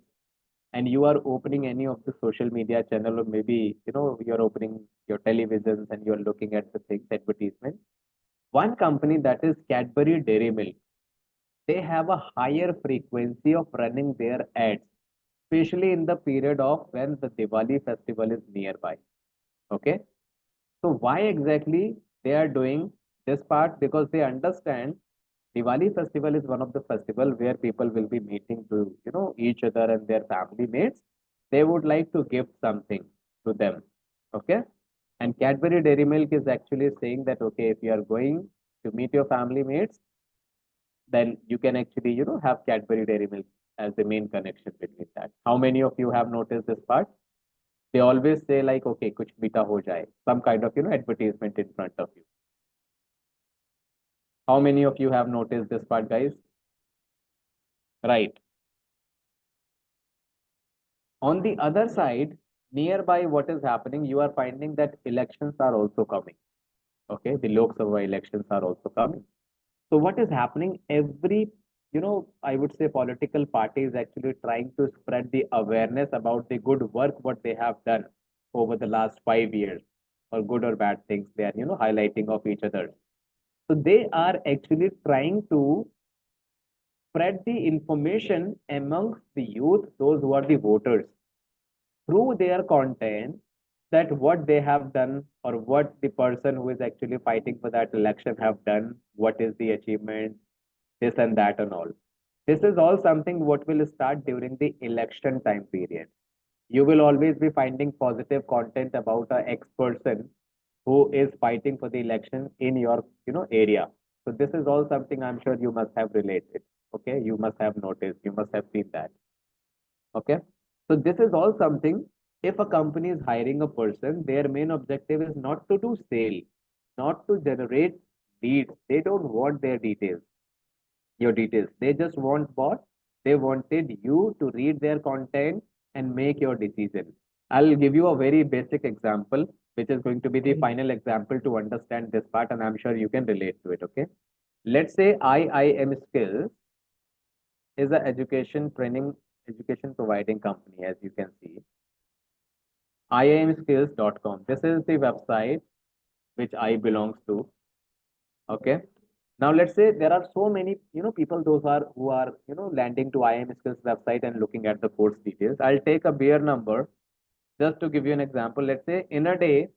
and you are opening any of the social media channel, or maybe you're opening your televisions and you're looking at the things advertisement. One company, that is Cadbury Dairy Milk, they have a higher frequency of running their ads, especially in the period of when the Diwali festival is nearby. Okay. So why exactly they are doing this part? Because they understand Diwali festival is one of the festival where people will be meeting to, each other and their family mates. They would like to give something to them. Okay. And Cadbury Dairy Milk is actually saying that, okay, if you are going to meet your family mates, then you can actually, have Cadbury Dairy Milk as the main connection between that. How many of you have noticed this part? They always say like, okay, kuch mita ho jaye, some kind of, advertisement in front of you. How many of you have noticed this part, guys? Right. On the other side, nearby what is happening, you are finding that elections are also coming. Okay, the Lok Sabha elections are also coming. So what is happening? Every, I would say political party is actually trying to spread the awareness about the good work what they have done over the last 5 years, or good or bad things they are, highlighting of each other. So they are actually trying to spread the information amongst the youth, those who are the voters, through their content, that what they have done, or what the person who is actually fighting for that election have done, what is the achievement, this and that and all. This is all something what will start during the election time period. You will always be finding positive content about a ex person who is fighting for the election in your area. So this is all something I'm sure you must have related. Okay, you must have noticed, you must have seen that. Okay. So this is all something, if a company is hiring a person, their main objective is not to do sale, not to generate leads. They don't want their details, your details. They just want what? They wanted you to read their content and make your decision. I'll give you a very basic example, which is going to be the final example to understand this part, and I'm sure you can relate to it. Okay. Let's say IIM Skills is an education providing company, as you can see. IIMskills.com. This is the website which I belongs to. Okay. Now let's say there are so many, people, those are who are, landing to IIM Skills website and looking at the course details. I'll take a bare number just to give you an example. Let's say in a day,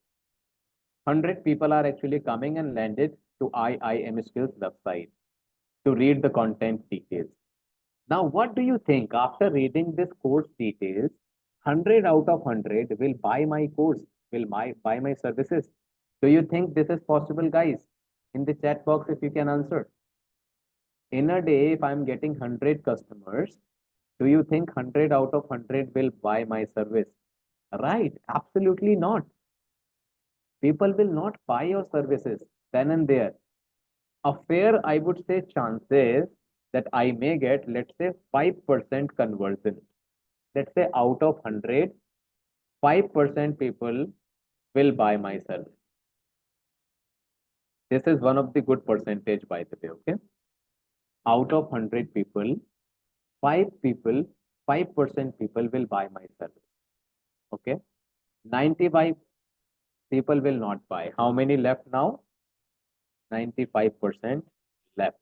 100 people are actually coming and landed to IIM Skills website to read the content details. Now, what do you think after reading this course details? 100 out of 100 will buy my course, will buy my services. Do you think this is possible, guys? In the chat box, if you can answer. In a day, if I'm getting 100 customers, do you think 100 out of 100 will buy my service? Right, absolutely not. People will not buy your services then and there. A fair, I would say, chances that I may get, let's say, 5% conversion. Let's say out of 100, 5% people will buy my service. This is one of the good percentage, by the way, okay? Out of 100 people, 5 people, 5% people will buy my service, okay? 95 people will not buy. How many left now? 95% left.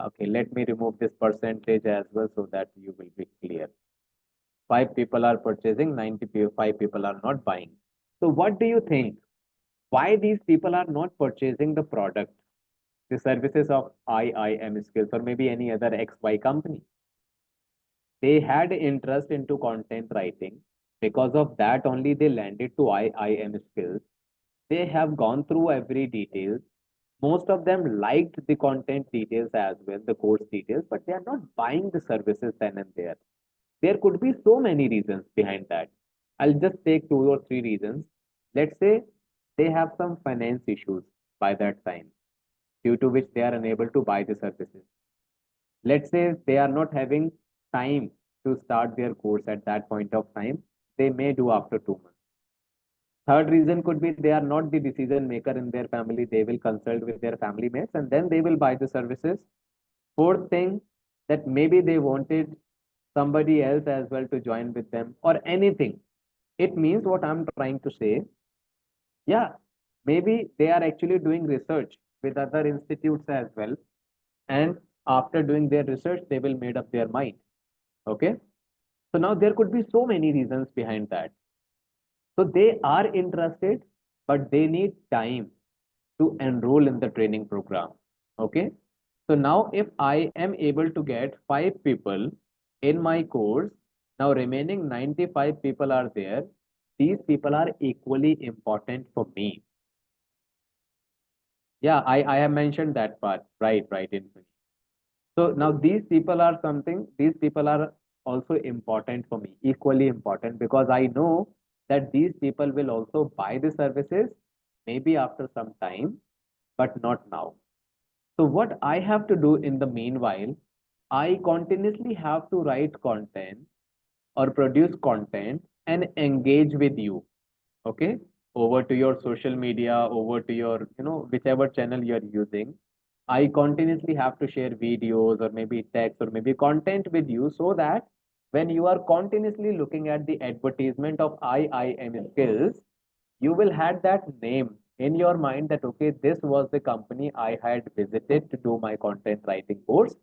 Okay, let me remove this percentage as well so that you will be clear. 5 people are purchasing, 95 people are not buying. So what do you think? Why these people are not purchasing the product, the services of IIM Skills or maybe any other XY company? They had interest into content writing. Because of that only they landed to IIM Skills. They have gone through every detail. Most of them liked the content details as well, the course details, but they are not buying the services then and there. There could be so many reasons behind that. I'll just take 2 or 3 reasons. Let's say they have some finance issues by that time, due to which they are unable to buy the services. Let's say they are not having time to start their course at that point of time. They may do after 2 months. Third reason could be they are not the decision maker in their family. They will consult with their family mates and then they will buy the services. Fourth thing, that maybe they wanted somebody else as well to join with them or anything. It means what I'm trying to say, yeah, maybe they are actually doing research with other institutes as well. And after doing their research, they will made up their mind. Okay. So now there could be so many reasons behind that. So they are interested, but they need time to enroll in the training program. Okay. So now if I am able to get 5 people in my course, now remaining 95 people are there. These people are equally important for me. Yeah, I have mentioned that part. Right, right. So now these people are also important for me, equally important because I know that these people will also buy the services maybe after some time, but not now. So what I have to do in the meanwhile, I continuously have to write content or produce content and engage with you. Okay, over to your social media, over to your, whichever channel you're using. I continuously have to share videos or maybe text or maybe content with you so that when you are continuously looking at the advertisement of IIM Skills, you will have that name in your mind that, okay, this was the company I had visited to do my content writing course.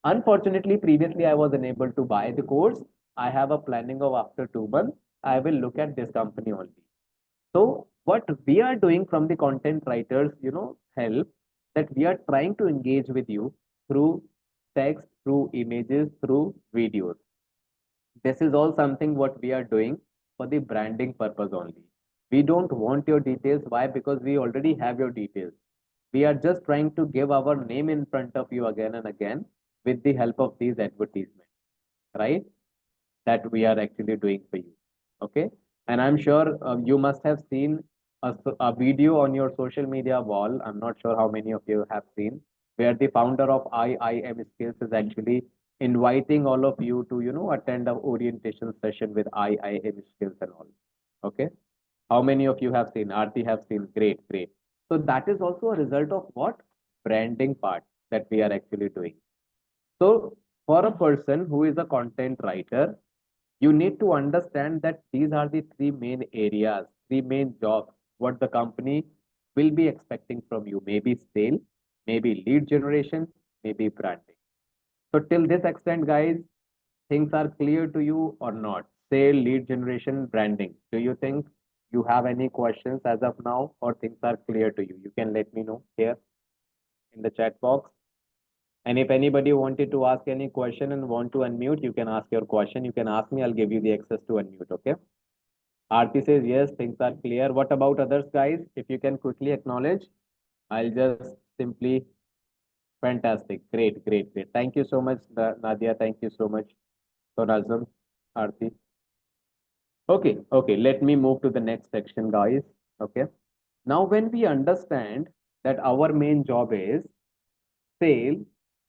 Unfortunately, previously I was unable to buy the course. I have a planning of after 2 months, I will look at this company only. So what we are doing from the content writers, help, that we are trying to engage with you through text, through images, through videos. This is all something what we are doing for the branding purpose only. We don't want your details. Why? Because we already have your details. We are just trying to give our name in front of you again and again with the help of these advertisements, right? That we are actually doing for you. Okay. And I'm sure you must have seen a video on your social media wall. I'm not sure how many of you have seen, where the founder of IIM Skills is actually inviting all of you to, attend a orientation session with IIM Skills and all. Okay. How many of you have seen? Aarti have seen. Great, great. So that is also a result of what? Branding part that we are actually doing. So for a person who is a content writer, you need to understand that these are the 3 main areas, 3 main jobs, what the company will be expecting from you. Maybe sale, maybe lead generation, maybe branding. So till this extent, guys, things are clear to you or not? Sale, lead generation, branding. Do you think you have any questions as of now or things are clear to you? You can let me know here in the chat box. And if anybody wanted to ask any question and want to unmute, you can ask your question. You can ask me, I'll give you the access to unmute, okay? Aarti says, yes, things are clear. What about others, guys? If you can quickly acknowledge, I'll just simply Fantastic. Great, great, great. Thank you so much, Nadia. Thank you so much, Sonazam, Arti. Okay, okay. Let me move to the next section, guys. Okay. Now, when we understand that our main job is sale,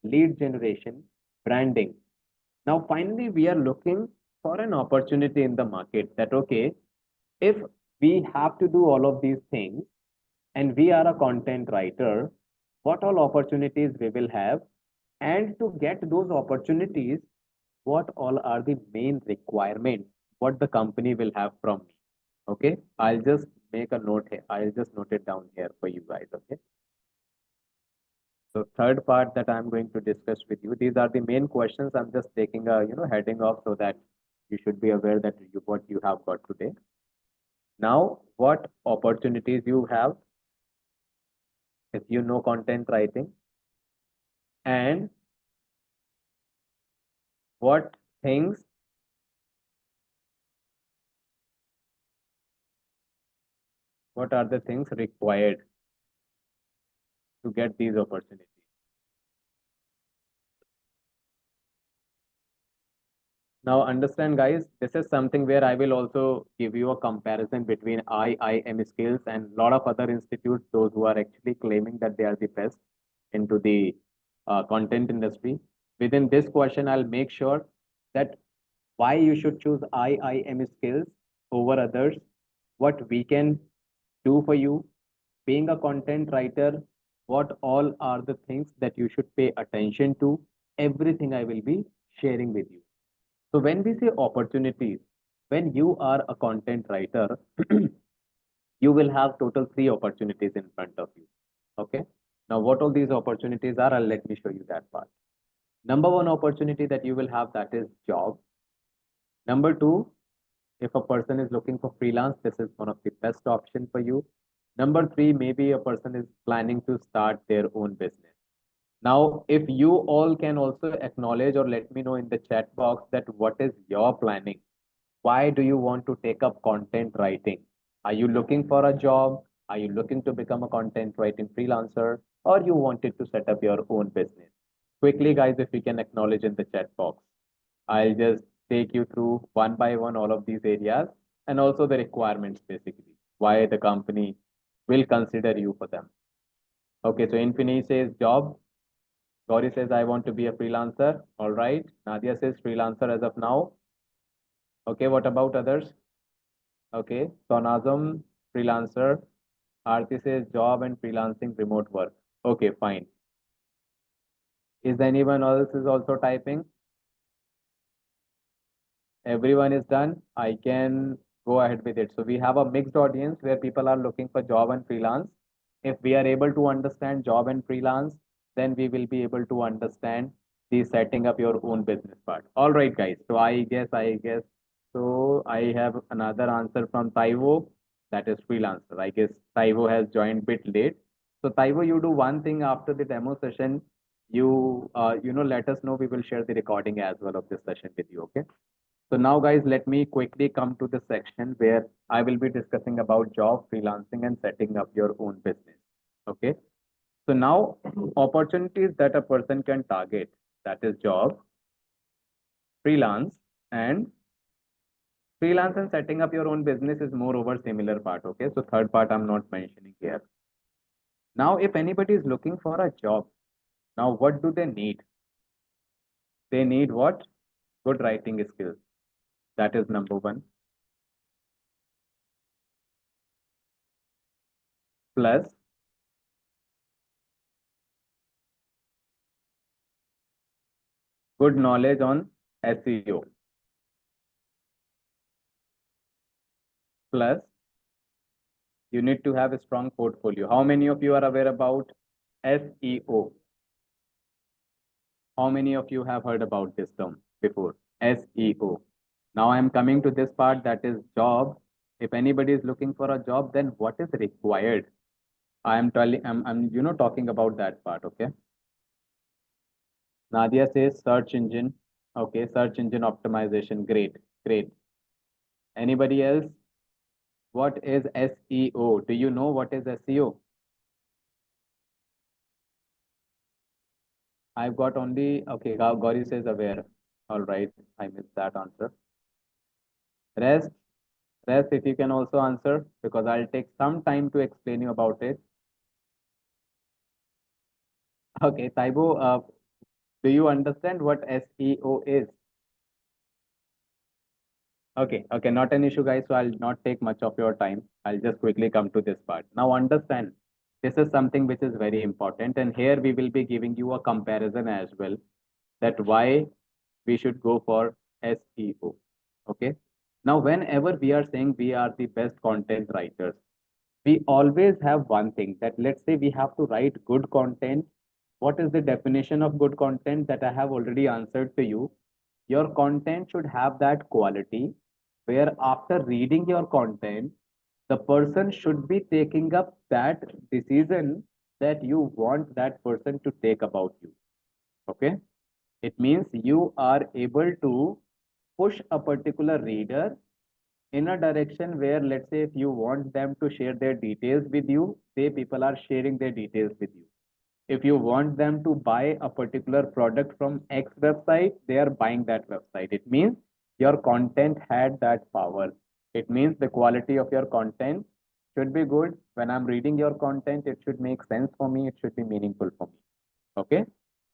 lead generation, branding. Now, finally, we are looking for an opportunity in the market that, okay, if we have to do all of these things and we are a content writer, what all opportunities we will have, and to get those opportunities, what all are the main requirements, what the company will have from me. Okay, I'll just make a note here. I'll just note it down here for you guys. Okay. So third part that I'm going to discuss with you, these are the main questions. I'm just taking a heading off so that you should be aware that what you have got today. Now, what opportunities you have if you know content writing, and what things, what are the things required to get these opportunities. Now understand guys, this is something where I will also give you a comparison between IIM skills and a lot of other institutes, those who are actually claiming that they are the best into the content industry. Within this question, I'll make sure that why you should choose IIM skills over others, what we can do for you, being a content writer, what all are the things that you should pay attention to, everything I will be sharing with you. So when we say opportunities, when you are a content writer, you will have total three opportunities in front of you. Okay. Now, what all these opportunities are, let me show you that part. Number one opportunity that you will have, that is job. Number two, if a person is looking for freelance, this is one of the best option for you. Number three, maybe a person is planning to start their own business. Now, if you all can also acknowledge or let me know in the chat box that what is your planning? Why do you want to take up content writing? Are you looking for a job? Are you looking to become a content writing freelancer? Or you wanted to set up your own business? Quickly, guys, if you can acknowledge in the chat box. I'll just take you through one by one all of these areas and also the requirements basically, why the company will consider you for them. Okay, so Infini says job. Gauri says, I want to be a freelancer. All right. Nadia says freelancer as of now. Okay, what about others? Okay, Sonazam, freelancer. Aarti says job and freelancing remote work. Okay, fine. Is anyone else is also typing? Everyone is done. I can go ahead with it. So we have a mixed audience where people are looking for job and freelance. If we are able to understand job and freelance, then we will be able to understand the setting up your own business part. All right, guys. So I guess. So I have another answer from Taiwo, that is freelancer. I guess Taiwo has joined bit late. So Taiwo, you do one thing after the demo session. You let us know. We will share the recording as well of this session with you. Okay. So now guys, let me quickly come to the section where I will be discussing about job, freelancing and setting up your own business. Okay. So now opportunities that a person can target, that is job, freelance and setting up your own business is more over similar part. Okay. So third part I'm not mentioning here. Now, if anybody is looking for a job, now what do they need? They need what? Good writing skills. That is number one. Plus good knowledge on SEO. Plus you need to have a strong portfolio. How many of you are aware about SEO? How many of you have heard about this term before? SEO. Now I'm coming to this part, that is job. If anybody is looking for a job, then what is required? I'm talking about that part. Okay. Nadia says search engine. Okay, search engine optimization. Great, great. Anybody else? What is SEO? Do you know what is SEO? I've got only, okay, Gauri says aware. All right, I missed that answer. Rest, rest, if you can also answer, because I'll take some time to explain you about it. Okay, Taibo, do you understand what SEO is? Okay, okay, not an issue, guys. So I'll not take much of your time. I'll just quickly come to this part. Now, understand, this is something which is very important. And here we will be giving you a comparison as well that why we should go for SEO. Okay. Now, whenever we are saying we are the best content writers, we always have one thing that let's say we have to write good content. What is the definition of good content that I have already answered to you? Your content should have that quality where after reading your content, the person should be taking up that decision that you want that person to take about you. Okay. It means you are able to push a particular reader in a direction where, let's say, if you want them to share their details with you, they people are sharing their details with you. If you want them to buy a particular product from X website, they are buying that website. It means your content had that power. It means the quality of your content should be good. When I'm reading your content, it should make sense for me. It should be meaningful for me. Okay.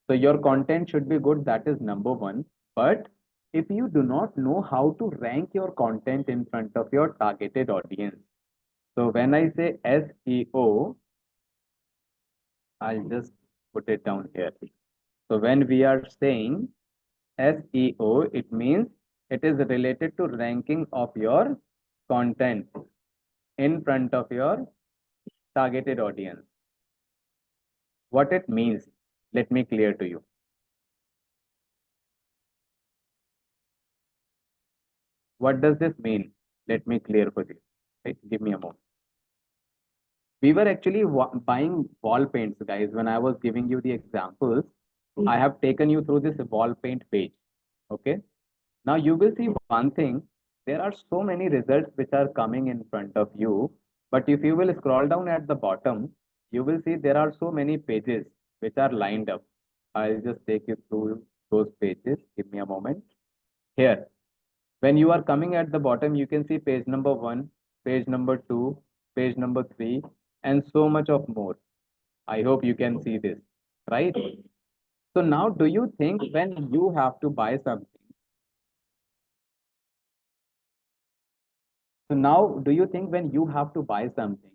So your content should be good. That is number one. But if you do not know how to rank your content in front of your targeted audience, so when I say SEO, I'll just put it down here. So when we are saying SEO, it means it is related to ranking of your content in front of your targeted audience. What it means, let me clear to you. What does this mean? Let me clear for you. Right? Give me a moment. We were actually buying wall paints, guys. When I was giving you the examples, I have taken you through this wall paint page. Okay. Now you will see one thing. There are so many results which are coming in front of you. But if you will scroll down at the bottom, you will see there are so many pages which are lined up. I'll just take you through those pages. Give me a moment. Here, when you are coming at the bottom, you can see page number one, page number two, page number three, and so much of more. I hope you can see this, right? So now, do you think when you have to buy something, so now do you think when you have to buy something,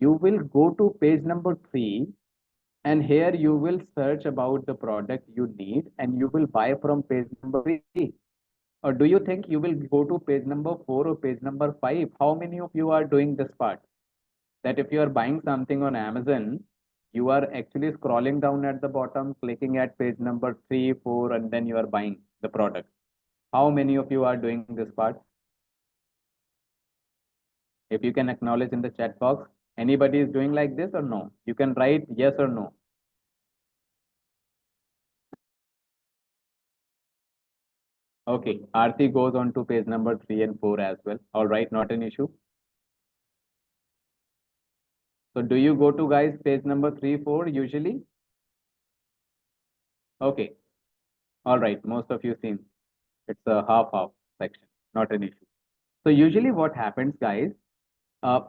you will go to page number three, and here you will search about the product you need, and you will buy from page number three? Or do you think you will go to page number four or page number five? How many of you are doing this part? That if you are buying something on Amazon, you are actually scrolling down at the bottom, clicking at page number three, four, and then you are buying the product. How many of you are doing this part? If you can acknowledge in the chat box, anybody is doing like this or no? You can write yes or no. Okay, Aarti goes on to page number three and four as well. All right, not an issue. So do you go to guys page number three, four usually? Okay, all right, most of you seem it's a half-half section, not an issue. So usually what happens, guys,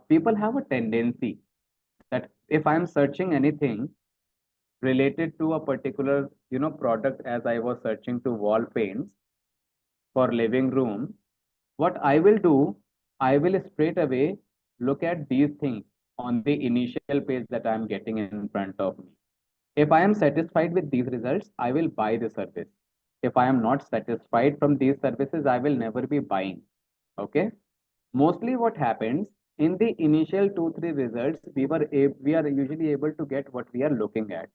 people have a tendency that if I'm searching anything related to a particular, product as I was searching to wall paints for living room, what I will do, I will straight away look at these things on the initial page that I'm getting in front of me. If I am satisfied with these results, I will buy the service. If I am not satisfied from these services, I will never be buying. Okay. Mostly what happens in the initial two, three results, we are usually able to get what we are looking at.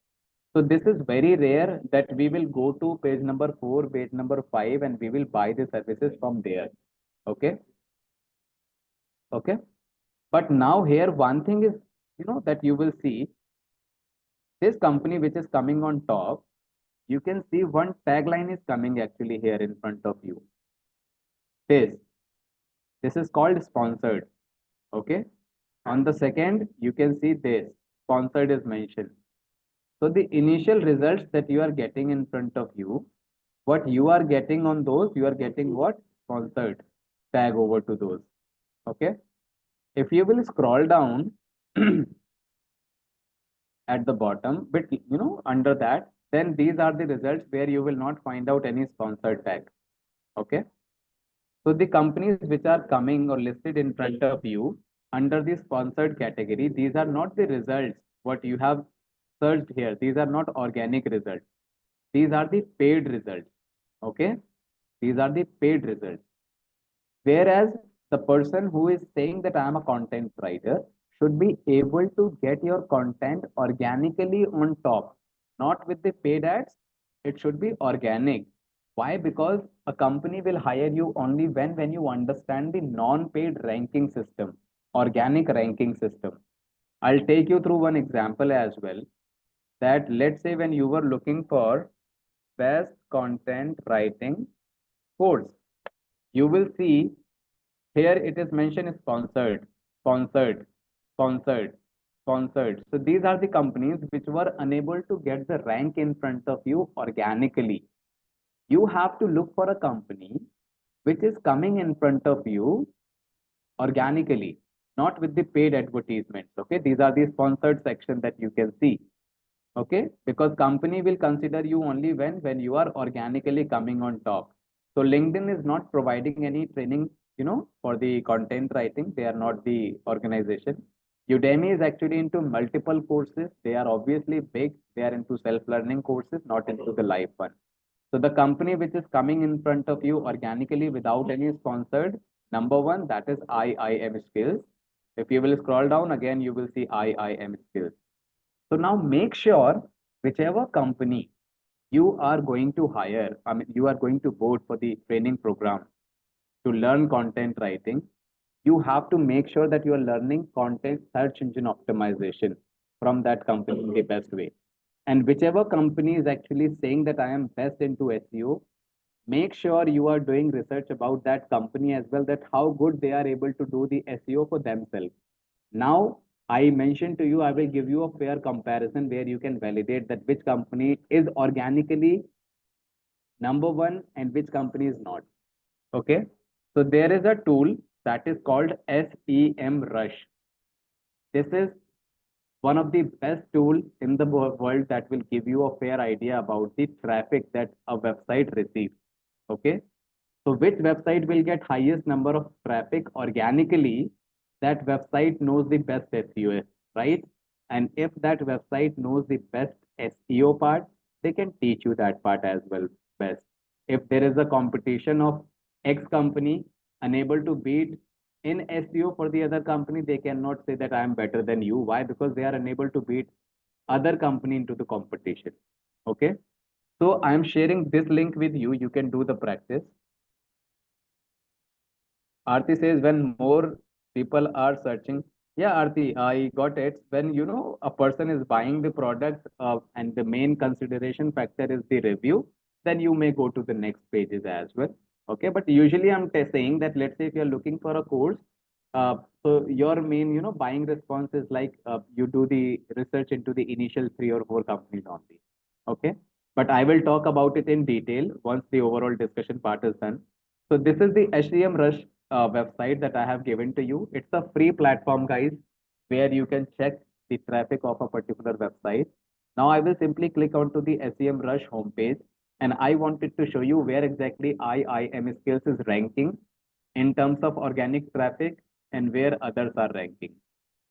So this is very rare that we will go to page number four, page number five, and we will buy the services from there. Okay. Okay. But now here, one thing is, that you will see this company which is coming on top, you can see one tagline is coming actually here in front of you. This is called sponsored. Okay. On the second, you can see this sponsored is mentioned. So the initial results that you are getting in front of you, what you are getting on those, you are getting what? Sponsored tag over to those. Okay. If you will scroll down at the bottom, but under that, then these are the results where you will not find out any sponsored tag. Okay. So the companies which are coming or listed in front of you under the sponsored category, these are not the results what you have searched here. These are not organic results. These are the paid results. Okay. These are the paid results. Whereas the person who is saying that I am a content writer should be able to get your content organically on top, not with the paid ads. It should be organic. Why? Because a company will hire you only when you understand the non-paid ranking system, organic ranking system. I'll take you through one example as well. That let's say when you were looking for best content writing course, you will see here it is mentioned sponsored, sponsored, sponsored, sponsored. So these are the companies which were unable to get the rank in front of you organically. You have to look for a company which is coming in front of you organically, not with the paid advertisements. Okay, these are the sponsored section that you can see. Okay, because company will consider you only when you are organically coming on top. So LinkedIn is not providing any training, for the content writing. They are not the organization. Udemy is actually into multiple courses. They are obviously big. They are into self-learning courses, not into the live one. So the company which is coming in front of you organically without any sponsored, number one, that is IIM Skills. If you will scroll down again, you will see IIM Skills. So now make sure whichever company you are going to hire, I mean, you are going to vote for the training program to learn content writing, you have to make sure that you are learning content search engine optimization from that company in the best way. And whichever company is actually saying that I am best into SEO, make sure you are doing research about that company as well, that how good they are able to do the SEO for themselves. Now, I mentioned to you, I will give you a fair comparison where you can validate that which company is organically number one and which company is not. Okay. So there is a tool that is called SEM Rush. This is one of the best tool in the world that will give you a fair idea about the traffic that a website receives. Okay. So which website will get highest number of traffic organically, that website knows the best SEO, right? And if that website knows the best SEO part, they can teach you that part as well best. If there is a competition of X company unable to beat in SEO for the other company, they cannot say that I am better than you. Why? Because they are unable to beat other company into the competition. Okay. So I am sharing this link with you. You can do the practice. Aarti says when more people are searching. Yeah, Aarti, I got it. When a person is buying the product and the main consideration factor is the review, then you may go to the next pages as well. Okay, but usually I'm saying that let's say if you're looking for a course, so your main buying response is like you do the research into the initial three or four companies only. Okay, but I will talk about it in detail once the overall discussion part is done. So this is the HCM Rush website that I have given to you. It's a free platform, guys, where you can check the traffic of a particular website. Now I will simply click onto the SEM Rush homepage, and I wanted to show you where exactly IIM Skills is ranking in terms of organic traffic and where others are ranking.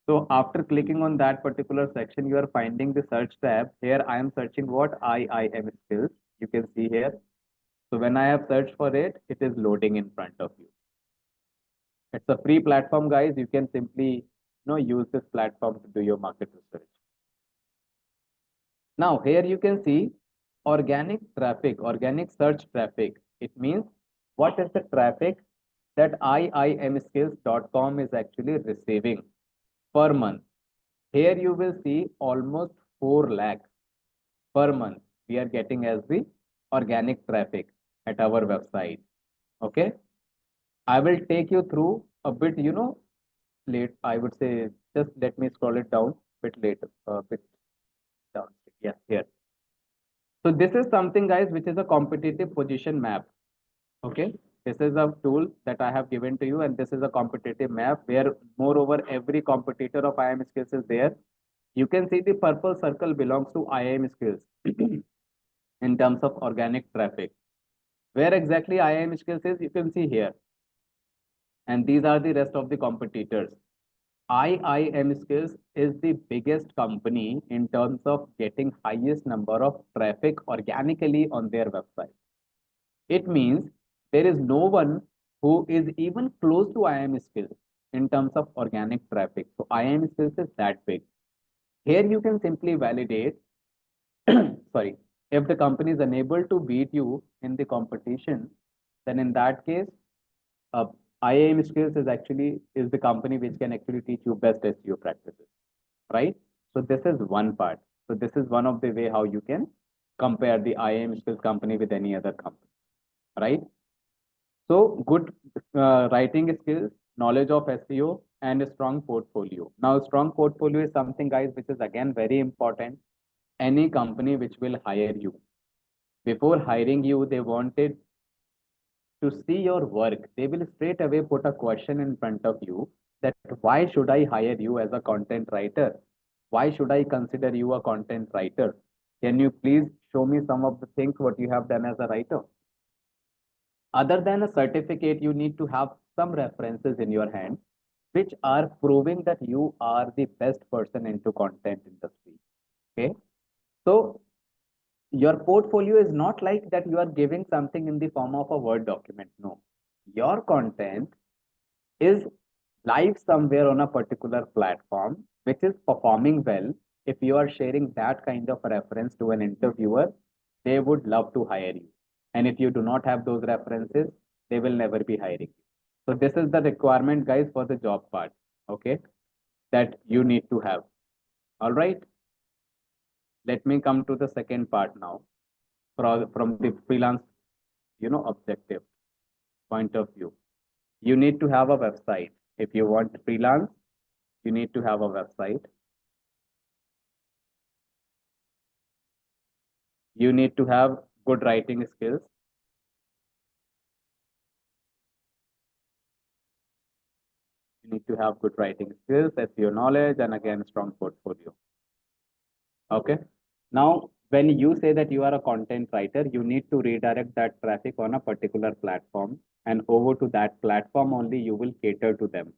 So after clicking on that particular section, you are finding the search tab. Here I am searching what IIM Skills. You can see here. So when I have searched for it, it is loading in front of you. It's a free platform, guys. You can simply use this platform to do your market research. Now here you can see organic traffic, organic search traffic. It means what is the traffic that iimskills.com is actually receiving per month. Here you will see almost 4 lakh per month we are getting as the organic traffic at our website. Okay. I will take you through a bit, late. I would say just let me scroll it down a bit later, a bit down. Yes, here. So this is something, guys, which is a competitive position map. Okay. This is a tool that I have given to you, and this is a competitive map where, moreover, every competitor of IIM skills is there. You can see the purple circle belongs to IIM skills in terms of organic traffic. Where exactly IIM skills is, you can see here. And these are the rest of the competitors. IIM skills is the biggest company in terms of getting highest number of traffic organically on their website. It means there is no one who is even close to IIM skills in terms of organic traffic. So IIM skills is that big. Here you can simply validate, sorry, if the company is unable to beat you in the competition, then in that case, uh, IIM skills is the company which can actually teach you best SEO practices, right? So this is one part. So this is one of the way how you can compare the IIM skills company with any other company, right? So good writing skills, knowledge of SEO, and a strong portfolio. Now, strong portfolio is something, guys, which is again very important. Any company which will hire you, before hiring you, they wanted to see your work. They will straight away put a question in front of you that why should I hire you as a content writer? Why should I consider you a content writer? Can you please show me some of the things what you have done as a writer? Other than a certificate, you need to have some references in your hand which are proving that you are the best person into content industry. Okay. So your portfolio is not like that you are giving something in the form of a Word document. No. Your content is live somewhere on a particular platform which is performing well. If you are sharing that kind of reference to an interviewer, they would love to hire you. And if you do not have those references, they will never be hiring you. So this is the requirement, guys, for the job part. Okay, that you need to have. All right. Let me come to the second part now. From the freelance, objective point of view. You need to have a website. If you want freelance, you need to have a website. You need to have good writing skills. You need to have good writing skills, SEO knowledge, and again, strong portfolio. Okay. Now, when you say that you are a content writer, you need to redirect that traffic on a particular platform, and over to that platform only you will cater to them.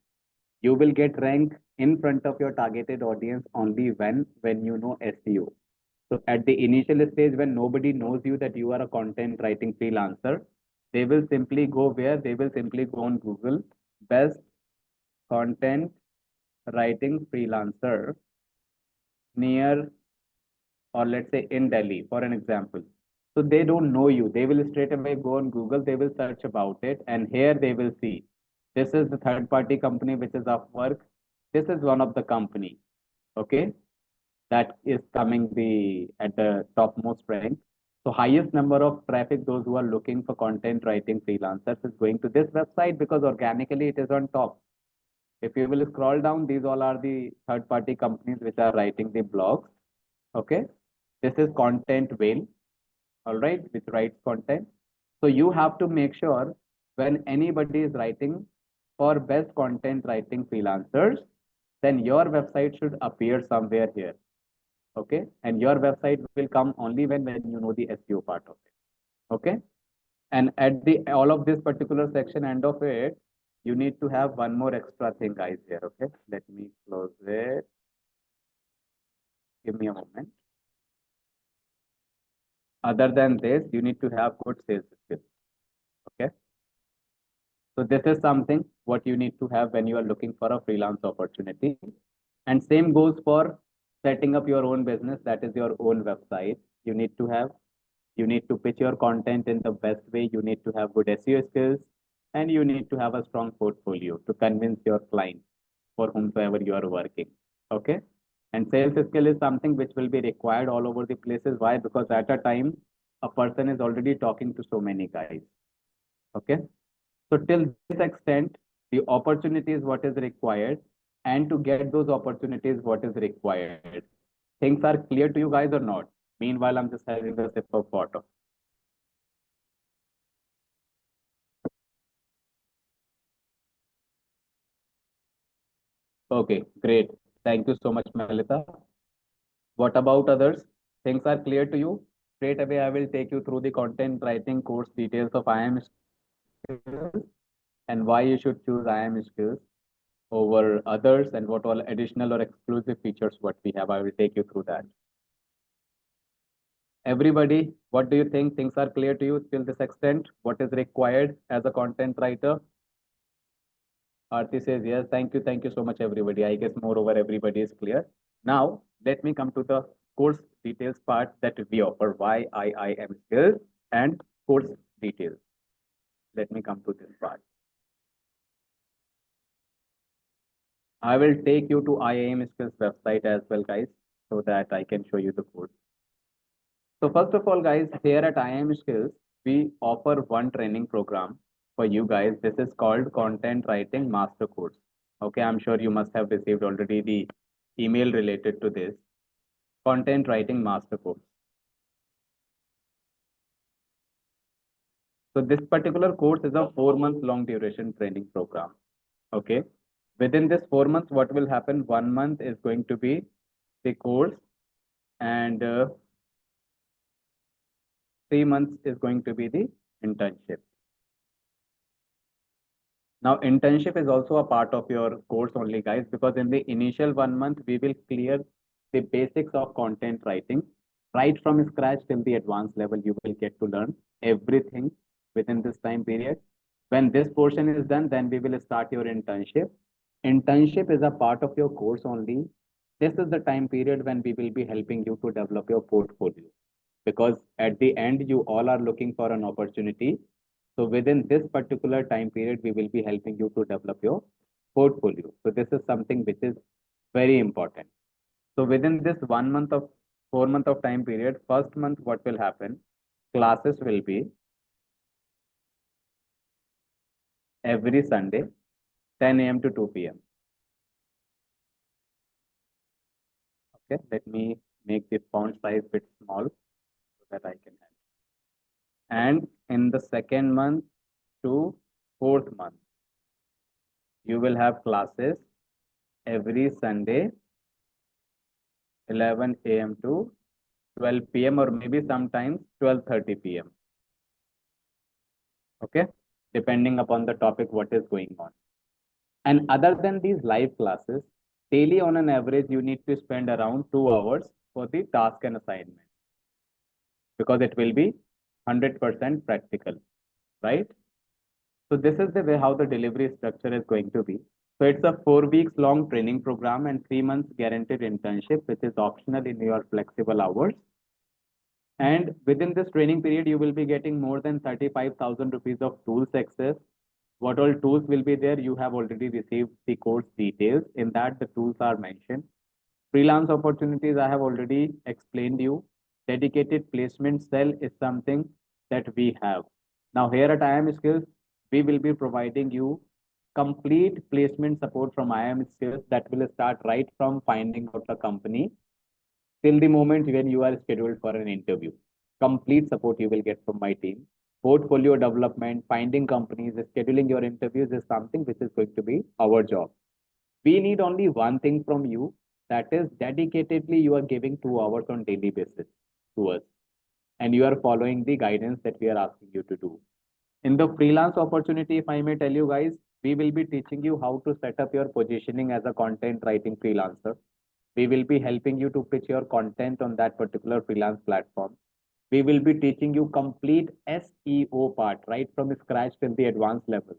You will get rank in front of your targeted audience only when you know SEO. So at the initial stage, when nobody knows you that you are a content writing freelancer, they will simply go where? They will simply go on Google, best content writing freelancer near, or let's say in Delhi, for an example. So they don't know you. They will straight away go on Google, they will search about it, and here they will see this is the third party company which is Upwork. This is one of the company. Okay, that is coming the at the topmost rank. So highest number of traffic, those who are looking for content writing freelancers is going to this website because organically it is on top. If you will scroll down, these all are the third party companies which are writing the blogs. Okay. This is content whale, all right, which writes content. So you have to make sure when anybody is writing for best content writing freelancers, then your website should appear somewhere here. Okay. And your website will come only when you know the SEO part of it. Okay. And at the all of this particular section end of it, you need to have one more extra thing, guys, here. Okay. Let me close it. Give me a moment. Other than this, you need to have good sales skills. Okay. So this is something what you need to have when you are looking for a freelance opportunity. And same goes for setting up your own business. That is your own website. You need to have, you need to pitch your content in the best way. You need to have good SEO skills, and you need to have a strong portfolio to convince your client for whomsoever you are working. Okay. And sales skill is something which will be required all over the places. Why? Because at a time, a person is already talking to so many guys. Okay. So till this extent, the opportunity is what is required. And to get those opportunities, what is required? Things are clear to you guys or not? Meanwhile, I'm just having a sip of water. Okay, great. Thank you so much, Melita. What about others? Things are clear to you? Straight away, I will take you through the content writing course details of IM skills and why you should choose IM skills over others and what all additional or exclusive features what we have. I will take you through that. Everybody, what do you think? Things are clear to you till this extent? What is required as a content writer? Aarti says yes. Thank you so much, everybody. I guess moreover, everybody is clear. Now, let me come to the course details part that we offer. Why IIM skills and course details. Let me come to this part. I will take you to IIM skills website as well, guys, so that I can show you the course. So first of all, guys, here at IIM skills, we offer one training program for you guys. This is called Content Writing Master Course. Okay, I'm sure you must have received already the email related to this Content Writing Master Course. So this particular course is a 4 month long duration training program. Okay. Within this 4 months, what will happen? 1 month is going to be the course, and 3 months is going to be the internship. Now, internship is also a part of your course only, guys, because in the initial 1 month, we will clear the basics of content writing. Right from scratch till the advanced level, you will get to learn everything within this time period. When this portion is done, then we will start your internship. Internship is a part of your course only. This is the time period when we will be helping you to develop your portfolio. Because at the end, you all are looking for an opportunity. So within this particular time period, we will be helping you to develop your portfolio. So this is something which is very important. So within this 1 month of 4 month of time period, first month, what will happen? Classes will be every Sunday, 10 a.m. to 2 p.m. Okay, let me make the font size bit small so that I can handle. And in the second month to fourth month, you will have classes every Sunday, 11 a.m. to 12 p.m. or maybe sometimes 12:30 p.m. Okay, depending upon the topic what is going on. And other than these live classes, daily on an average, you need to spend around 2 hours for the task and assignment because it will be 100% practical, right? So this is the way how the delivery structure is going to be. So it's a 4 weeks long training program and 3 months guaranteed internship, which is optional in your flexible hours. And within this training period, you will be getting more than 35,000 rupees of tools access. What all tools will be there? You have already received the course details. In that, the tools are mentioned. Freelance opportunities, I have already explained you. Dedicated placement cell is something that we have. Now, here at IM Skills, we will be providing you complete placement support from IM Skills that will start right from finding out a company till the moment when you are scheduled for an interview. Complete support you will get from my team. Portfolio development, finding companies, scheduling your interviews is something which is going to be our job. We need only one thing from you, that is dedicatedly you are giving 2 hours on daily basis to us and you are following the guidance that we are asking you to do. In the freelance opportunity, if I may tell you guys, we will be teaching you how to set up your positioning as a content writing freelancer. We will be helping you to pitch your content on that particular freelance platform. We will be teaching you complete SEO part right from scratch till the advanced level.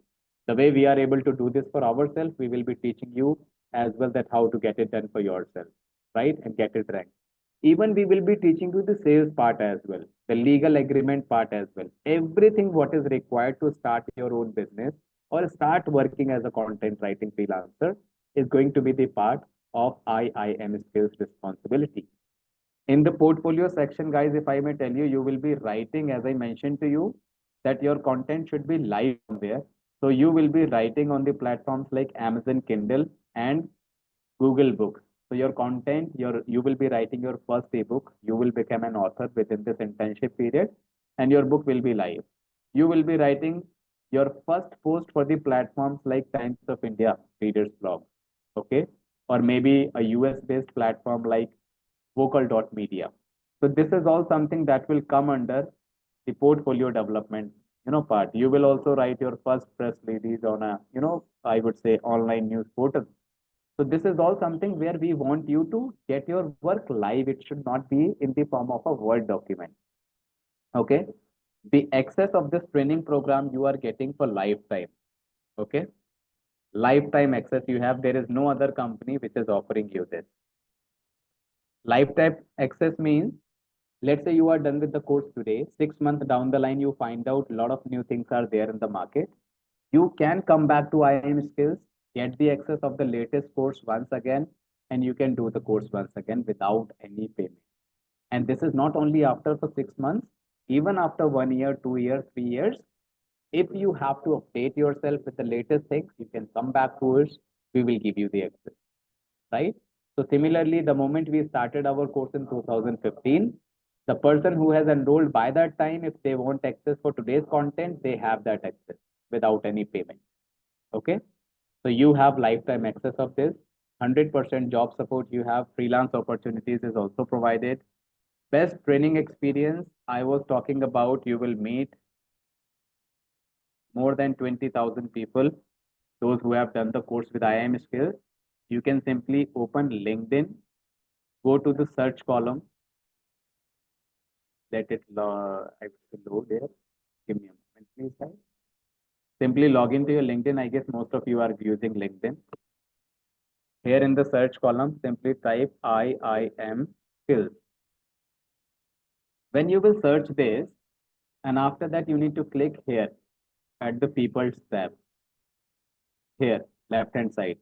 The way we are able to do this for ourselves, we will be teaching you as well that how to get it done for yourself, right? And get it ranked. Even we will be teaching you the sales part as well, the legal agreement part as well. Everything what is required to start your own business or start working as a content writing freelancer is going to be the part of IIM skills responsibility. In the portfolio section, guys, if I may tell you, you will be writing, as I mentioned to you, that your content should be live there. So you will be writing on the platforms like Amazon Kindle and Google Books. So your content, you will be writing your first ebook. You will become an author within this internship period, and your book will be live. You will be writing your first post for the platforms like Times of India, Reader's Blog, okay, or maybe a US based platform like vocal.media. So this is all something that will come under the portfolio development, part. You will also write your first press release on a, I would say online news portal. So this is all something where we want you to get your work live. It should not be in the form of a Word document. Okay. The access of this training program you are getting for lifetime. Okay. Lifetime access you have. There is no other company which is offering you this. Lifetime access means, let's say you are done with the course today, 6 months down the line, you find out a lot of new things are there in the market. You can come back to IIM Skills, get the access of the latest course once again, and you can do the course once again without any payment. And this is not only after for 6 months, even after 1 year, 2 years, 3 years. If you have to update yourself with the latest things, you can come back to us. We will give you the access, right? So similarly, the moment we started our course in 2015, the person who has enrolled by that time, if they want access for today's content, they have that access without any payment. Okay. So you have lifetime access of this. 100% job support you have. Freelance opportunities is also provided. Best training experience I was talking about. You will meet more than 20,000 people, those who have done the course with IIM Skills. You can simply open LinkedIn, go to the search column, let it I would say load there. Give me a moment, please, guys. Simply log into your LinkedIn. I guess most of you are using LinkedIn. Here in the search column, simply type IIM Skills. When you will search this, and after that, you need to click here at the People's tab, here, left hand side.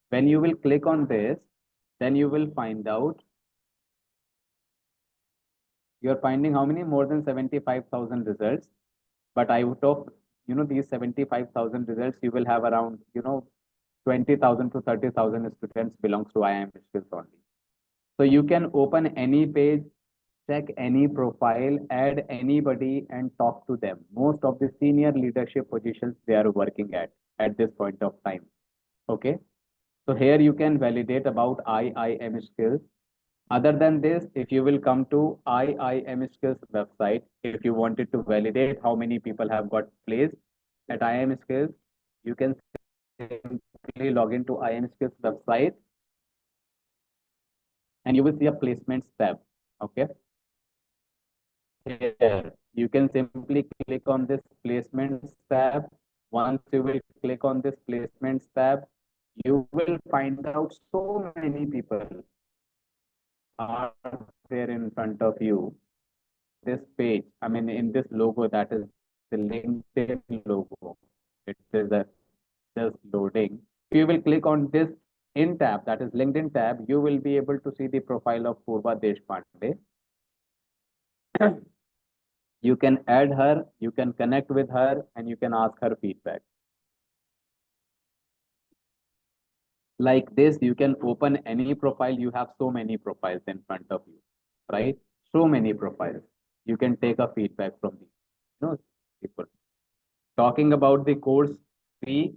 When you will click on this, then you will find out, you're finding how many? More than 75,000 results. But out of, these 75,000 results, you will have around, 20,000 to 30,000 students belongs to IIM Skills only. So you can open any page, check any profile, add anybody and talk to them. Most of the senior leadership positions they are working at this point of time. Okay. So here you can validate about IIM Skills. Other than this, if you will come to IIM Skills website, if you wanted to validate how many people have got placed at IIM Skills, you can simply log into IIM Skills website and you will see a placements tab. Okay. Here, you can simply click on this placements tab. Once you will click on this placements tab, you will find out so many people are there in front of you. This page, I mean, in this logo, that is the LinkedIn logo. It is just loading. If you will click on this in tab, that is LinkedIn tab, you will be able to see the profile of Purva Deshpande. You can add her, you can connect with her, and you can ask her feedback. Like this, you can open any profile. You have so many profiles in front of you, right? So many profiles. You can take a feedback from these, people. Talking about the course fee,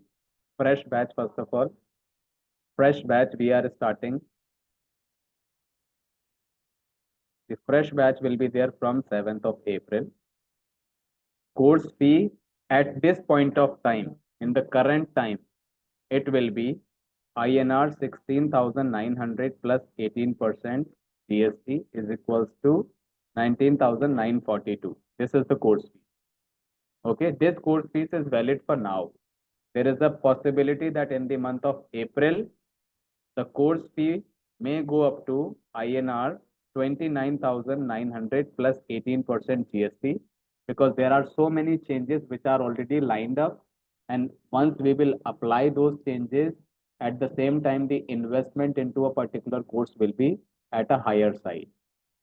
fresh batch, first of all. Fresh batch, we are starting. The fresh batch will be there from 7th of April. Course fee at this point of time, in the current time, it will be INR 16,900 plus 18% GST is equals to 19,942. This is the course fee. Okay, this course fees is valid for now. There is a possibility that in the month of April, the course fee may go up to INR 29,900 plus 18% GST because there are so many changes which are already lined up. And once we will apply those changes, at the same time, the investment into a particular course will be at a higher side.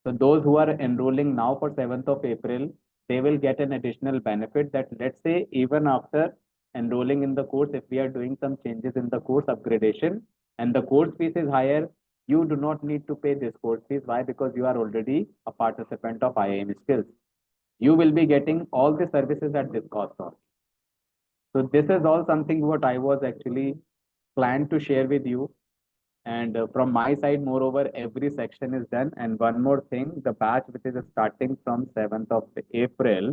So those who are enrolling now for 7th of April, they will get an additional benefit that, let's say, even after enrolling in the course, if we are doing some changes in the course upgradation and the course fees is higher, You do not need to pay this course fees. Why? Because you are already a participant of IIM Skills. You will be getting all the services at this cost only. So this is all something what I was actually planned to share with you. And from my side, moreover, every section is done. And one more thing, the batch which is starting from 7th of April,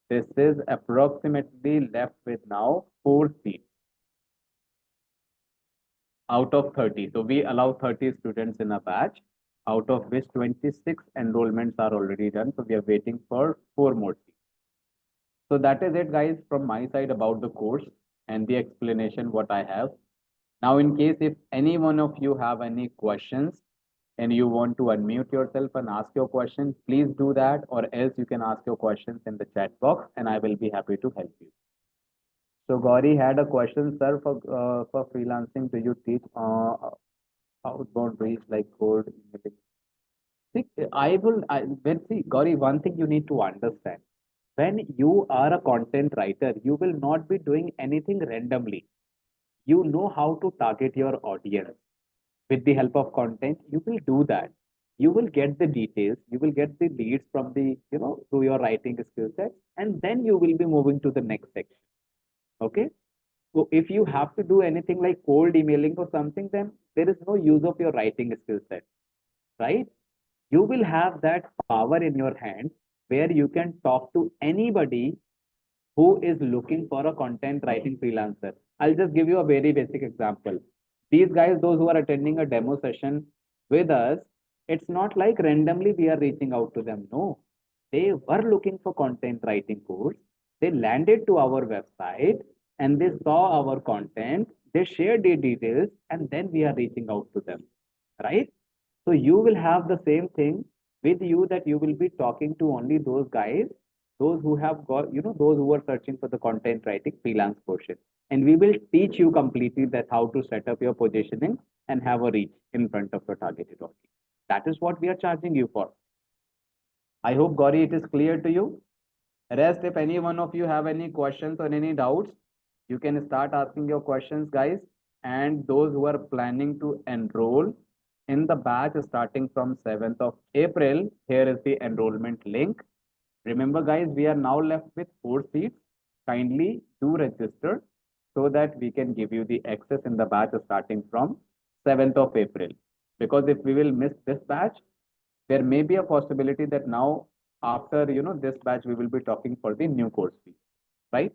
this is approximately left with now 4 seats out of 30. So we allow 30 students in a batch, out of which 26 enrollments are already done. So we are waiting for 4 more seats. So that is it, guys, from my side about the course and the explanation what I have. Now, in case if any one of you have any questions and you want to unmute yourself and ask your question, please do that, or else you can ask your questions in the chat box and I will be happy to help you. So Gauri had a question, sir, for freelancing. Do you teach outbound reach like cold emailing? See, see, Gauri, one thing you need to understand. When you are a content writer, you will not be doing anything randomly. You know how to target your audience. With the help of content, you will do that. You will get the details, you will get the leads from the, through your writing skill set, and then you will be moving to the next section. Okay. So if you have to do anything like cold emailing or something, then there is no use of your writing skill set, right? You will have that power in your hand where you can talk to anybody who is looking for a content writing freelancer. I'll just give you a very basic example. These guys, those who are attending a demo session with us, it's not like randomly we are reaching out to them. No, they were looking for content writing course. They landed to our website and they saw our content. They shared their details and then we are reaching out to them, right? So you will have the same thing with you, that you will be talking to only those guys, those who have got, those who are searching for the content writing freelance portion. And we will teach you completely that how to set up your positioning and have a reach in front of your targeted audience. That is what we are charging you for. I hope, Gauri, it is clear to you. Rest, if any one of you have any questions or any doubts, you can start asking your questions, guys. And those who are planning to enroll in the batch starting from 7th of April, here is the enrollment link. Remember, guys, we are now left with 4 seats. Kindly do register so that we can give you the access in the batch starting from 7th of April. Because if we will miss this batch, there may be a possibility that now after this batch we will be talking for the new course fee, right?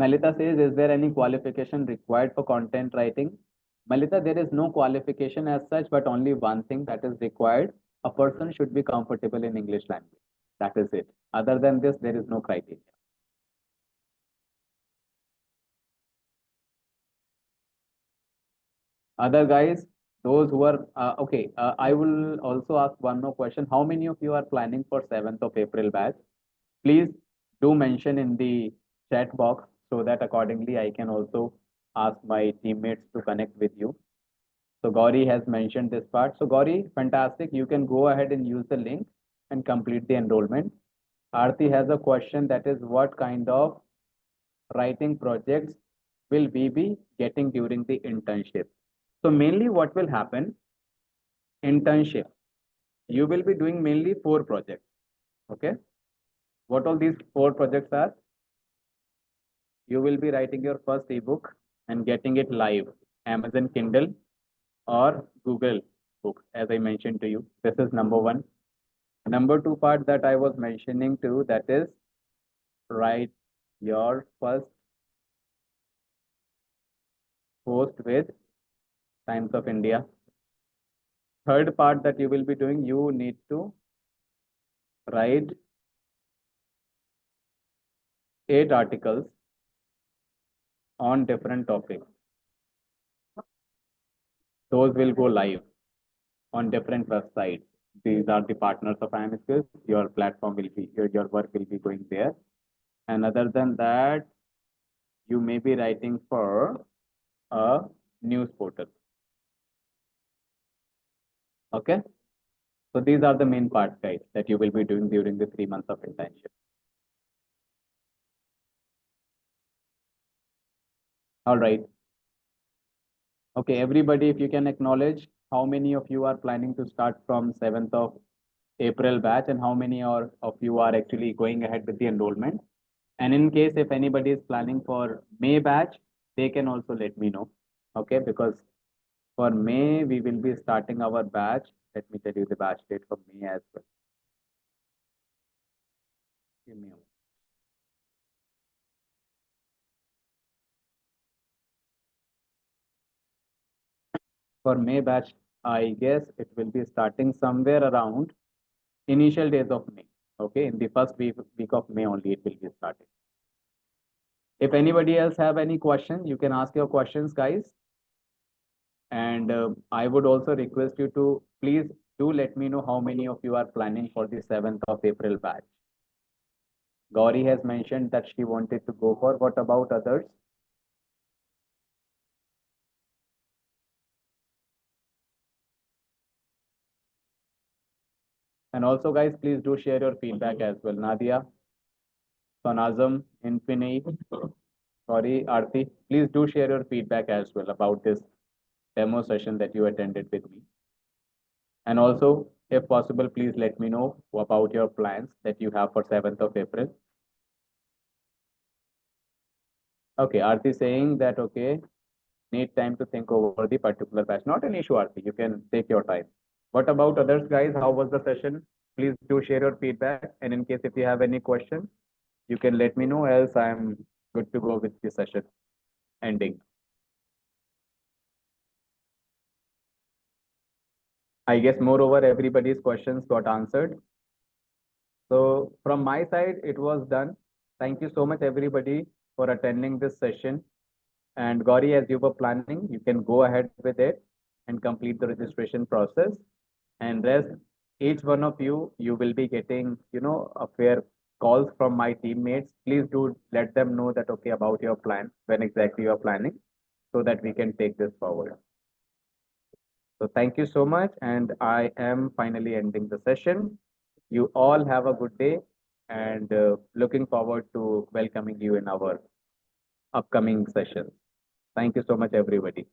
Malita says, is there any qualification required for content writing? Malita, there is no qualification as such, but only one thing that is required: a person should be comfortable in English language. That is it. Other than this, there is no criteria. Other guys, those who are okay, I will also ask one more question. How many of you are planning for 7th of April batch? Please do mention in the chat box so that accordingly I can also ask my teammates to connect with you. So Gauri has mentioned this part. So Gauri, fantastic. You can go ahead and use the link and complete the enrollment. Aarti has a question, that is, what kind of writing projects will we be getting during the internship? So mainly what will happen, internship, you will be doing mainly 4 projects. Okay. What all these 4 projects are? You will be writing your first ebook and getting it live, Amazon Kindle or Google Books, as I mentioned to you. This is number one. Number two part that I was mentioning to, that is write your first post with Times of India. Third part that you will be doing, you need to write 8 articles on different topics. Those will go live on different websites. These are the partners of IM Skills. Your platform will be, your work will be going there. And other than that, you may be writing for a news portal. Okay. So these are the main parts, guys, that you will be doing during the 3 months of internship. All right. Okay, everybody, if you can acknowledge how many of you are planning to start from 7th of April batch and how many of you are actually going ahead with the enrollment. And in case if anybody is planning for May batch, they can also let me know. Okay, because for May, we will be starting our batch. Let me tell you the batch date for May as well. Give me a moment. For May batch, I guess it will be starting somewhere around initial days of May. Okay, in the first week of May only it will be starting. If anybody else have any question, you can ask your questions, guys. And I would also request you to please do let me know how many of you are planning for the 7th of April batch. Gauri has mentioned that she wanted to go for. What about others? And also, guys, please do share your feedback as well. Nadia, Sonazam, Infinite, sorry, Arti, please do share your feedback as well about this demo session that you attended with me. And also, if possible, please let me know about your plans that you have for 7th of April. Okay, Arti saying that, okay, need time to think over the particular batch. Not an issue, Arti. You can take your time. What about others, guys? How was the session? Please do share your feedback. And in case if you have any question, you can let me know, else I'm good to go with the session ending. I guess moreover, everybody's questions got answered. So from my side, it was done. Thank you so much, everybody, for attending this session. And Gauri, as you were planning, you can go ahead with it and complete the registration process. And rest, each one of you, you will be getting, a fair calls from my teammates. Please do let them know that, okay, about your plan, when exactly you're planning, so that we can take this forward. So thank you so much. And I am finally ending the session. You all have a good day and looking forward to welcoming you in our upcoming sessions. Thank you so much, everybody.